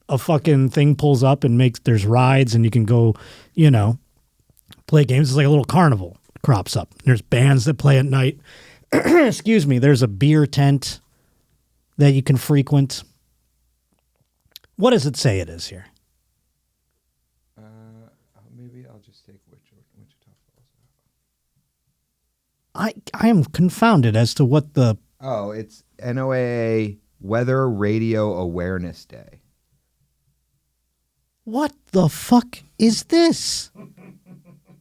a fucking thing pulls up and there's rides and you can go, play games. It's like a little carnival crops up. There's bands that play at night. Excuse me. There's a beer tent that you can frequent. What does it say it is here? Maybe I'll just take Wichita Falls. I am confounded as to what the... Oh, it's NOAA Weather Radio Awareness Day. What the fuck is this?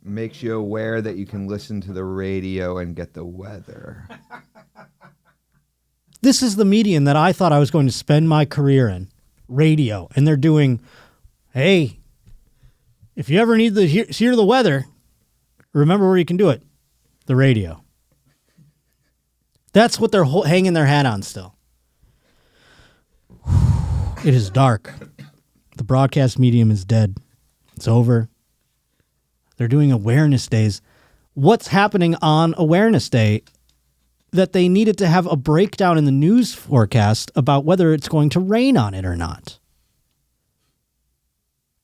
Makes you aware that you can listen to the radio and get the weather. This is the medium that I thought I was going to spend my career in. Radio. And they're doing, hey, If you ever need to hear the weather, remember where you can do it. The radio. That's what they're hanging their hat on still. It is dark. The broadcast medium is dead. It's over. They're doing awareness days. What's happening on Awareness Day that they needed to have a breakdown in the news forecast about whether it's going to rain on it or not?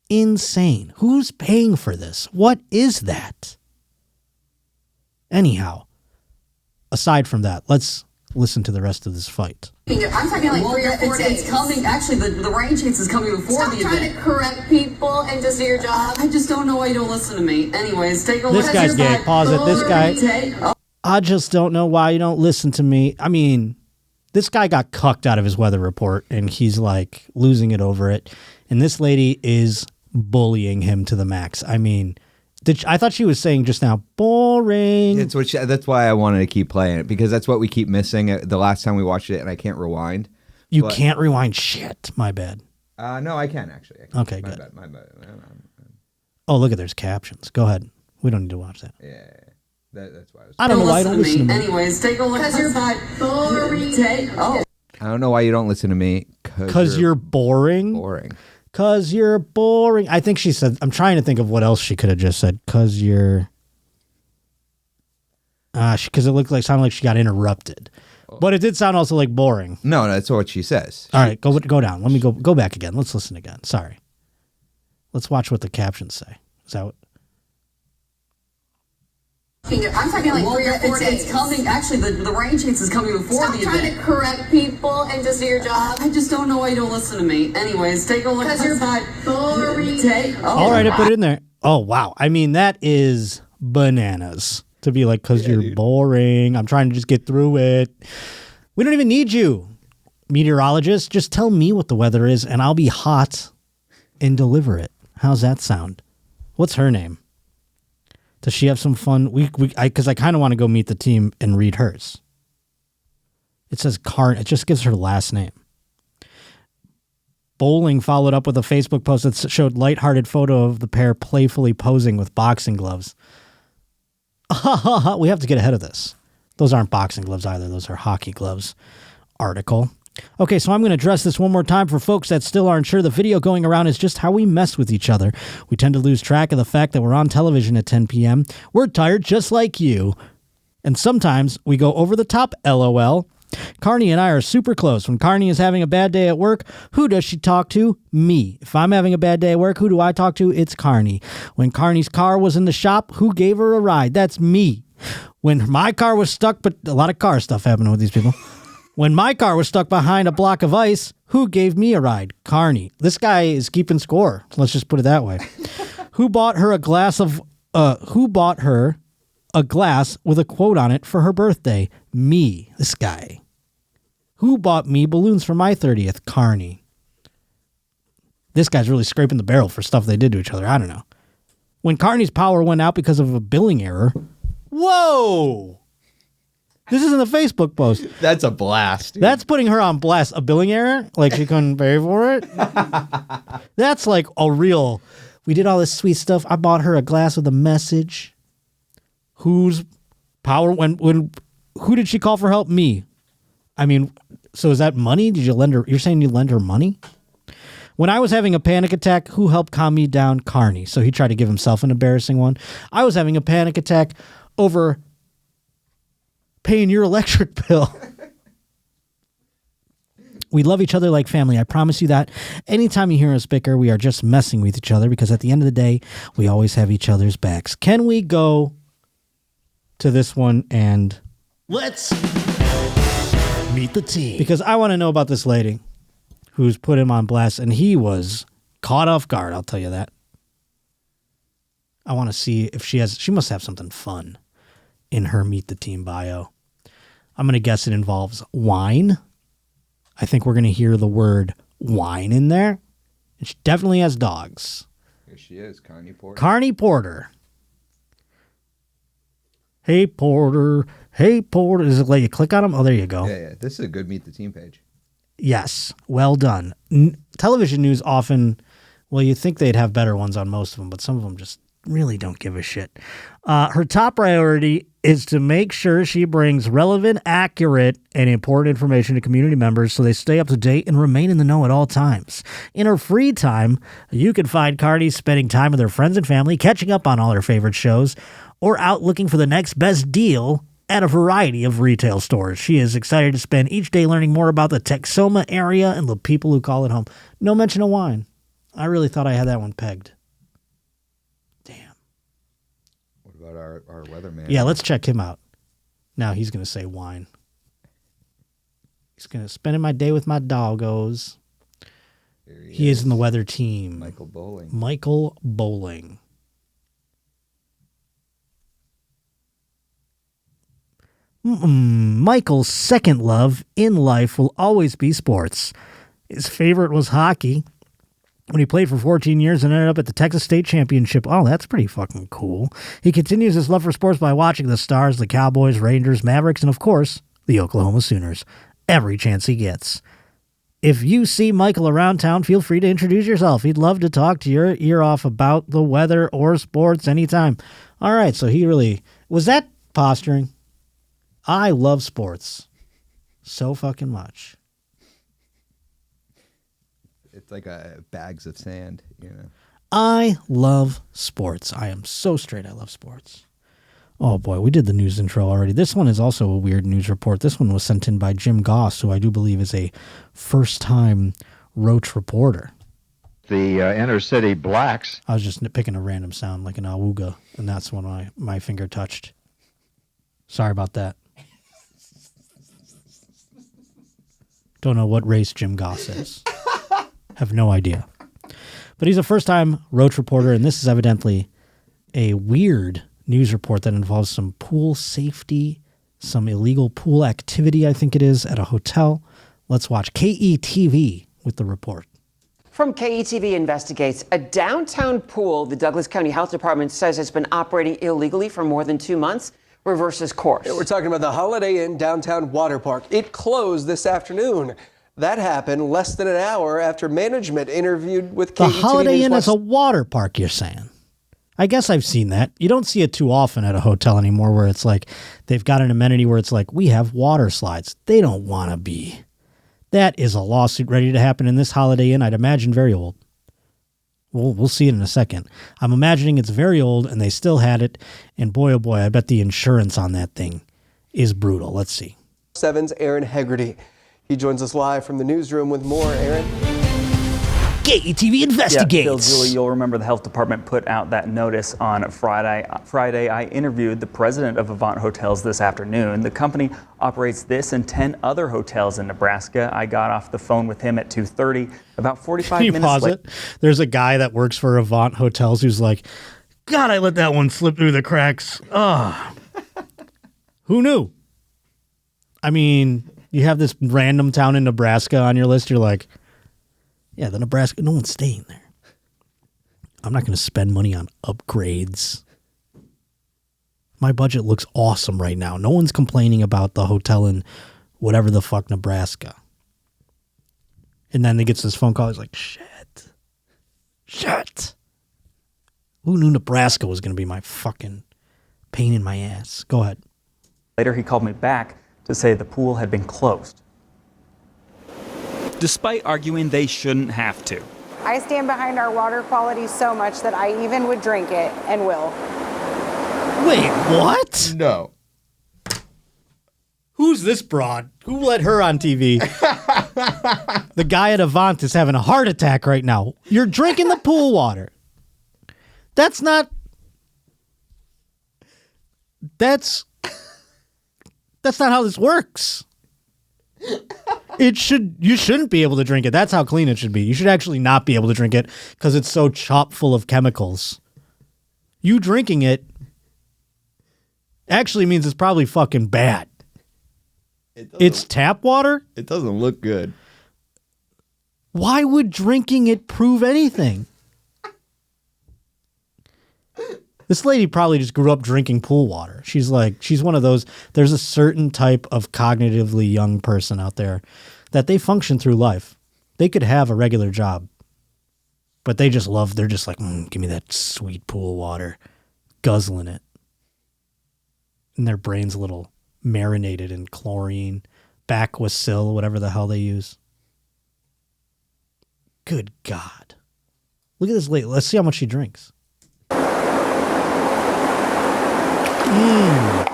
Insane. Who's paying for this? What is that? Anyhow, aside from that, let's listen to the rest of this fight. I'm talking like 3 or 4 days. It's coming. Actually, the rain chance is coming before Stop the trying event. to correct people and just do your job. I just don't know why you don't listen to me. Anyways, take a look. This guy's gay. Pause it. This guy. I just don't know why you don't listen to me. I mean, this guy got cucked out of his weather report, and he's like losing it over it. And this lady is bullying him to the max. I mean, I thought she was saying just now, boring. That's why I wanted to keep playing it, because that's what we keep missing the last time we watched it, and I can't rewind. You can't rewind shit. My bad. No, I can actually. Okay, good. My bad. Oh, look at there's captions. Go ahead. We don't need to watch that. Yeah. That's why I don't know why I don't listen to me. Anyways, take a look. Because you're boring. I don't know why you don't listen to me. Because you're boring. Boring. Because you're boring. I think she said, I'm trying to think of what else she could have just said. Because you're. Because it sounded like she got interrupted. But it did sound also like boring. No, that's what she says. All right, go down. Let me go back again. Let's listen again. Sorry. Let's watch what the captions say. Is that what? I'm talking like 3 or 4 days. It's coming. Actually, the rain chance is coming before the event. Stop trying to correct people and just do your job. I just don't know why you don't listen to me. Anyways, take a look. Because you're boring. All right, I put it in there. Oh, wow. I mean, that is bananas. To be like, because you're boring. I'm trying to just get through it. We don't even need you, meteorologist. Just tell me what the weather is, and I'll be hot and deliver it. How's that sound? What's her name? Does she have some fun? Because I kind of want to go meet the team and read hers. It says It just gives her last name. Bowling followed up with a Facebook post that showed lighthearted photo of the pair playfully posing with boxing gloves. We have to get ahead of this. Those aren't boxing gloves either. Those are hockey gloves. Article. Okay, so I'm going to address this one more time for folks that still aren't sure. The video going around is just how we mess with each other. We tend to lose track of the fact that we're on television at 10 p.m. We're tired just like you. And sometimes we go over the top, LOL. Carney and I are super close. When Carney is having a bad day at work, who does she talk to? Me. If I'm having a bad day at work, who do I talk to? It's Carney. When Carney's car was in the shop, who gave her a ride? That's me. When my car was stuck, but a lot of car stuff happening with these people. When my car was stuck behind a block of ice, who gave me a ride? Carney. This guy is keeping score. Let's just put it that way. Who bought her a glass with a quote on it for her birthday? Me. This guy. Who bought me balloons for my 30th? Carney. This guy's really scraping the barrel for stuff they did to each other. I don't know. When Carney's power went out because of a billing error. Whoa! This isn't a Facebook post. That's a blast. Dude. That's putting her on blast. A billing error? Like she couldn't pay for it? That's like a real... We did all this sweet stuff. I bought her a glass with a message. Whose power... Who did she call for help? Me. I mean, so is that money? Did you lend her... You're saying you lend her money? When I was having a panic attack, who helped calm me down? Carney. So he tried to give himself an embarrassing one. I was having a panic attack over... paying your electric bill. We love each other like family. I promise you that. Anytime you hear us bicker, we are just messing with each other because at the end of the day, we always have each other's backs. Can we go to this one and let's meet the team? Because I want to know about this lady who's put him on blast, and he was caught off guard. I'll tell you that. I want to see if she must have something fun in her Meet the Team bio. I'm going to guess it involves wine. I think we're going to hear the word wine in there. And she definitely has dogs. Here she is, Carney Porter. Carney Porter. Hey, Porter. Hey, Porter. Does it let you click on them? Oh, there you go. Yeah. This is a good Meet the Team page. Yes. Well done. Television news often Well, you'd think they'd have better ones on most of them, but some of them just really don't give a shit. Her top priority is to make sure she brings relevant, accurate, and important information to community members so they stay up to date and remain in the know at all times. In her free time, you can find Cardi spending time with her friends and family, catching up on all her favorite shows, or out looking for the next best deal at a variety of retail stores. She is excited to spend each day learning more about the Texoma area and the people who call it home. No mention of wine. I really thought I had that one pegged. What about our weatherman? Yeah, let's check him out. Now he's going to say wine. He's going to spend my day with my doggos. He is in the weather team. Michael Bowling. Michael Bowling. Michael's second love in life will always be sports. His favorite was hockey. When he played for 14 years and ended up at the Texas State Championship. Oh, that's pretty fucking cool. He continues his love for sports by watching the Stars, the Cowboys, Rangers, Mavericks, and of course, the Oklahoma Sooners. Every chance he gets. If you see Michael around town, feel free to introduce yourself. He'd love to talk to your ear off about the weather or sports anytime. All right, so he really... Was that posturing? I love sports so fucking much. It's like bags of sand, you know. I love sports. I am so straight. I love sports. Oh, boy. We did the news intro already. This one is also a weird news report. This one was sent in by Jim Goss, who I do believe is a first-time Roach reporter. The inner city blacks. I was just picking a random sound like an awooga, and that's when my finger touched. Sorry about that. Don't know what race Jim Goss is. Have no idea. But he's a first-time Roach reporter, and this is evidently a weird news report that involves some pool safety, some illegal pool activity, I think it is, at a hotel. Let's watch KETV with the report. From KETV investigates a downtown pool the Douglas County Health Department says has been operating illegally for more than 2 months. Reverses course. We're talking about the Holiday Inn downtown water park. It closed this afternoon. That happened less than an hour after management interviewed with KETV. The Holiday Inn is a water park, you're saying? I guess I've seen that. You don't see it too often at a hotel anymore where it's like they've got an amenity where it's like, we have water slides. They don't want to be. That is a lawsuit ready to happen in this Holiday Inn. I'd imagine very old. We'll see it in a second. I'm imagining it's very old and they still had it. And boy, oh boy, I bet the insurance on that thing is brutal. Let's see. 7's Aaron Hegarty. He joins us live from the newsroom with more. Aaron? KETV investigates. Yeah, Bill, Julie, you'll remember the health department put out that notice on Friday. I interviewed the president of Avant Hotels this afternoon. The company operates this and 10 other hotels in Nebraska. I got off the phone with him at 2:30, about 45 minutes pause later. it? There's a guy that works for Avant Hotels who's like, God, I let that one slip through the cracks. Who knew? I mean, you have this random town in Nebraska on your list. You're like, yeah, the Nebraska, no one's staying there. I'm not going to spend money on upgrades. My budget looks awesome right now. No one's complaining about the hotel in whatever the fuck Nebraska. And then he gets this phone call. He's like, shit. Who knew Nebraska was going to be my fucking pain in my ass? Go ahead. Later, he called me back to say the pool had been closed. Despite arguing they shouldn't have to. I stand behind our water quality so much that I even would drink it and will. Wait, what? No. Who's this broad? Who let her on TV? The guy at Avant is having a heart attack right now. You're drinking the pool water. That's not how this works. You shouldn't be able to drink it. That's how clean it should be. You should actually not be able to drink it because it's so chock full of chemicals. You drinking it actually means it's probably fucking bad. It's tap water? It doesn't look good. Why would drinking it prove anything? This lady probably just grew up drinking pool water. She's one of those, there's a certain type of cognitively young person out there that they function through life. They could have a regular job. But they just love, they're just like, give me that sweet pool water, guzzling it. And their brain's a little marinated in chlorine, Bacquasil, whatever the hell they use. Good God. Look at this lady. Let's see how much she drinks. There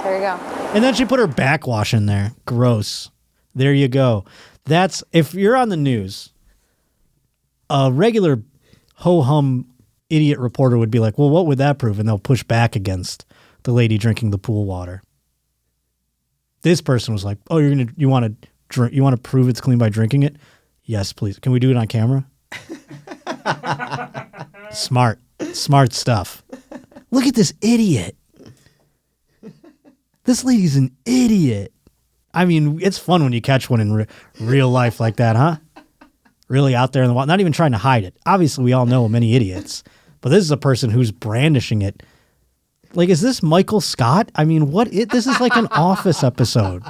you go. And then she put her backwash in there. Gross. There you go. That's, if you're on the news, a regular ho-hum idiot reporter would be like, well, what would that prove? And they'll push back against the lady drinking the pool water. This person was like, oh, you want to prove it's clean by drinking it? Yes, please. Can we do it on camera? Smart stuff. Look at this idiot. This lady's an idiot. I mean, it's fun when you catch one in real life like that, huh? Really out there in the wild, not even trying to hide it. Obviously, we all know many idiots, but this is a person who's brandishing it. Like, is this Michael Scott? I mean, this is like an Office episode.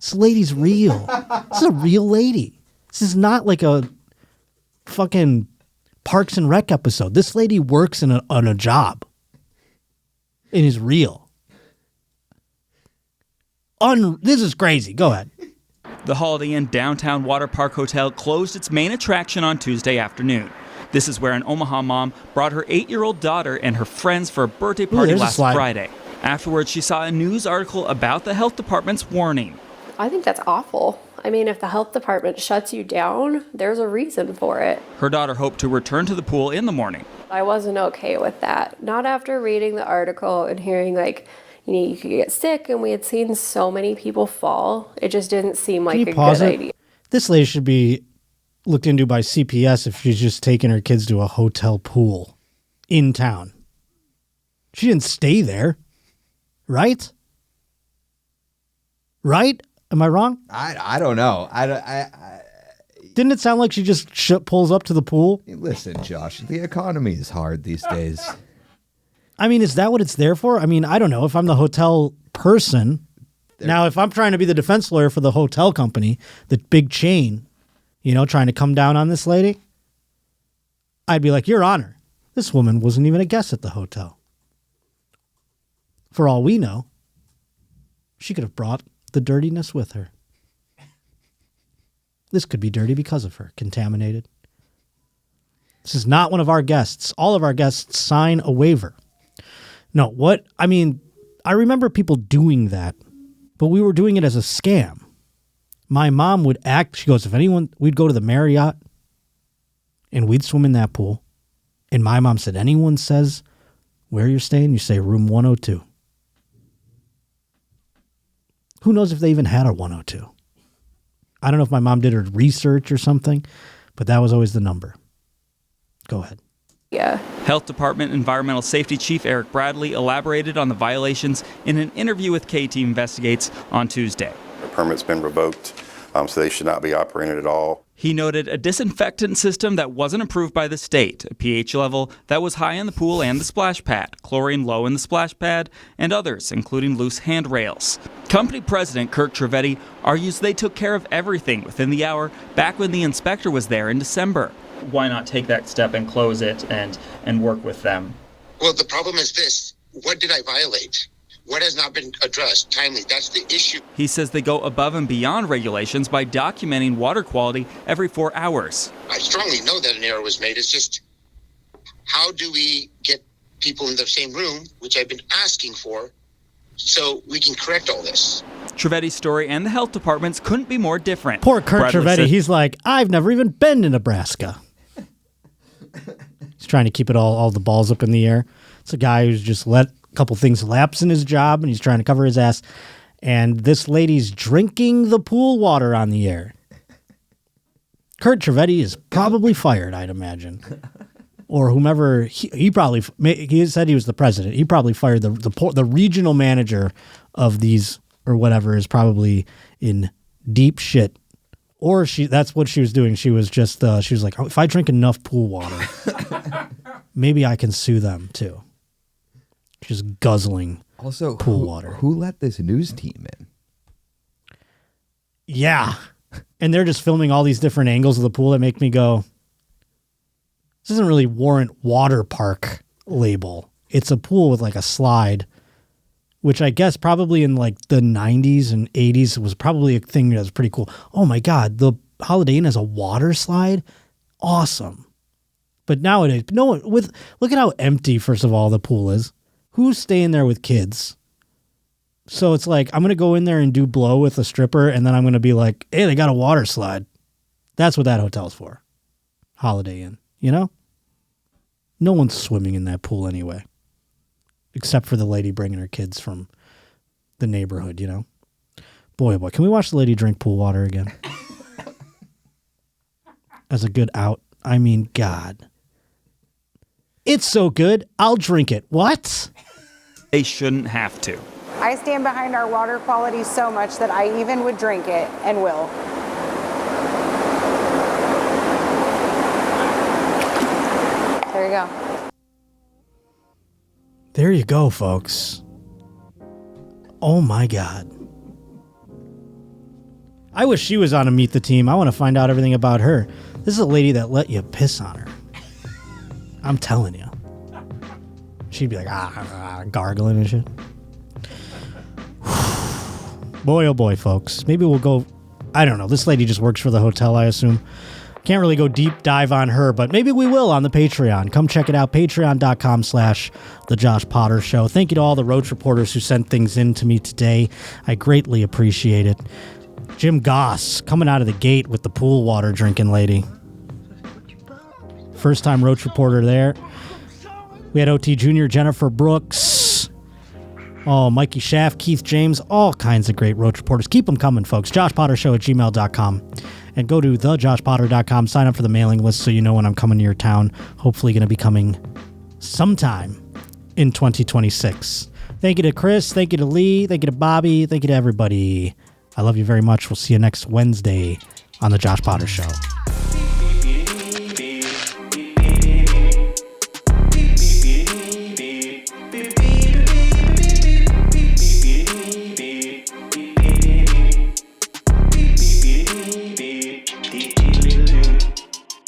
This lady's real. This is a real lady. This is not like a fucking Parks and Rec episode. This lady works on a job. It is real. This is crazy. Go ahead. The Holiday Inn Downtown Water Park Hotel closed its main attraction on Tuesday afternoon. This is where an Omaha mom brought her 8-year-old daughter and her friends for a birthday party last Friday. Afterwards, she saw a news article about the health department's warning. I think that's awful. I mean, if the health department shuts you down, there's a reason for it. Her daughter hoped to return to the pool in the morning. I wasn't okay with that. Not after reading the article and hearing, like, you could get sick, and we had seen so many people fall. It just didn't seem like a good idea. This lady should be looked into by CPS if she's just taking her kids to a hotel pool in town. She didn't stay there, right? Right? Am I wrong? I don't know. Didn't it sound like she just pulls up to the pool? Listen, Josh, the economy is hard these days. I mean, is that what it's there for? I mean, I don't know. If I'm the hotel person, now if I'm trying to be the defense lawyer for the hotel company, the big chain, trying to come down on this lady, I'd be like, Your Honor, this woman wasn't even a guest at the hotel. For all we know, she could have brought the dirtiness with her. This could be dirty because of her, contaminated. This is not one of our guests. All of our guests sign a waiver. No, I remember people doing that, but we were doing it as a scam. My mom would she goes, we'd go to the Marriott and we'd swim in that pool. And my mom said, anyone says where you're staying, you say room 102. Who knows if they even had a 102? I don't know if my mom did her research or something, but that was always the number. Go ahead. Yeah. Health Department Environmental Safety Chief Eric Bradley elaborated on the violations in an interview with KT Investigates on Tuesday. The permit's been revoked, so they should not be operating at all. He noted a disinfectant system that wasn't approved by the state, a pH level that was high in the pool and the splash pad, chlorine low in the splash pad, and others, including loose handrails. Company president Kirk Trivedi argues they took care of everything within the hour back when the inspector was there in December. Why not take that step and close it and work with them? Well, the problem is this. What did I violate? What has not been addressed timely? That's the issue. He says they go above and beyond regulations by documenting water quality every 4 hours. I strongly know that an error was made. It's just, how do we get people in the same room, which I've been asking for, so we can correct all this? Trivedi's story and the health department's couldn't be more different. Poor Kurt Trivedi. He's like, I've never even been to Nebraska. He's trying to keep it all the balls up in the air. It's a guy who's just let a couple things lapse in his job, and he's trying to cover his ass. And this lady's drinking the pool water on the air. Kurt Trivedi is probably fired, I'd imagine. Or whomever, he said he was the president. He probably fired the regional manager of these or whatever is probably in deep shit. Or that's what she was doing. She was just, she was like, if I drink enough pool water, maybe I can sue them too. She's guzzling pool water. Who let this news team in? Yeah. And they're just filming all these different angles of the pool that make me go, This doesn't really warrant water park label. It's a pool with like a slide, which I guess probably in like the 90s and 80s was probably a thing that was pretty cool. Oh my God, the Holiday Inn has a water slide? Awesome. But nowadays, no one look at how empty, first of all, the pool is. Who's staying there with kids? So it's like, I'm going to go in there and do blow with a stripper, and then I'm going to be like, hey, they got a water slide. That's what that hotel's for. Holiday Inn, you know? No one's swimming in that pool anyway. Except for the lady bringing her kids from the neighborhood, you know? Boy, oh boy, can we watch the lady drink pool water again? As a good out. I mean, God. It's so good, I'll drink it. What? They shouldn't have to. I stand behind our water quality so much that I even would drink it and will. There you go. There you go, folks. Oh my God. I wish she was on a Meet the Team. I want to find out everything about her. This is a lady that let you piss on her. I'm telling you. She'd be like, gargling and shit. Boy, oh boy, folks. Maybe we'll go, I don't know. This lady just works for the hotel, I assume. Can't really go deep dive on her, but maybe we will on the Patreon. Come check it out, patreon.com/The Josh Potter Show. Thank you to all the Roach reporters who sent things in to me today. I greatly appreciate it. Jim Goss coming out of the gate with the pool water drinking lady. First time Roach reporter there. We had OT Jr., Jennifer Brooks. Oh, Mikey Schaff, Keith James, all kinds of great Roach reporters. Keep them coming, folks. JoshPotterShow@gmail.com. And go to thejoshpotter.com. Sign up for the mailing list so you know when I'm coming to your town. Hopefully going to be coming sometime in 2026. Thank you to Chris. Thank you to Lee. Thank you to Bobby. Thank you to everybody. I love you very much. We'll see you next Wednesday on The Josh Potter Show.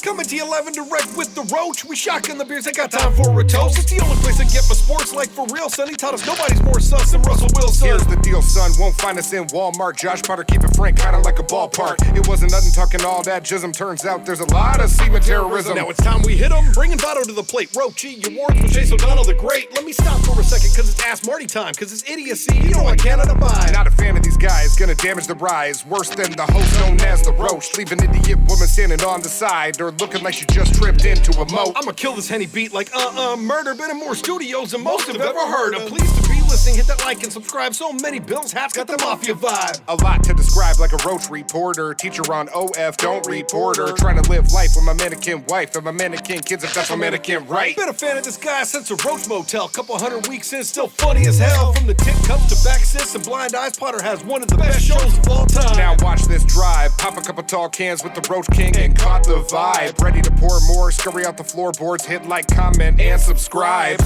Coming to you live and direct with the Roach. We shotgun the beers, I got time for a toast. It's the only place I get my sports like for real, son. He taught us nobody's more sus than Russell Wilson. Here's the deal, son. Won't find us in Walmart. Josh Potter, keep it frank, kinda like a ballpark. It wasn't nothing talking all that jism. Turns out there's a lot of semen terrorism. Now it's time we hit him. Bringing Votto to the plate. Roachy, your wards with Chase O'Donnell the Great. Let me stop for a second, cause it's Ask Marty time. Cause it's idiocy, you know I cannot abide. Not a fan of these guys, gonna damage the rise. Worse than the host known as the Roach. Leave an idiot woman standing on the side or looking like she just tripped into a moat. I'ma kill this Henny beat like murder. Been in more studios than most have ever heard. I'm pleased to be listening. Hit that like and subscribe. So many Bills hats got the mafia vibe. A lot to describe like a Roach reporter. Teacher on OF, don't report her. Trying to live life with my mannequin wife and my mannequin kids if that's my mannequin right. Been a fan of this guy since the Roach Motel. Couple 100 weeks in, still funny as hell. From the tit cups to back sis and blind eyes, Potter has one of the best shows of all time. Now watch this drive. Pop a couple tall cans with the Roach King and caught the vibe. Ready to pour more. Scurry out the floorboards. Hit like, comment, and subscribe.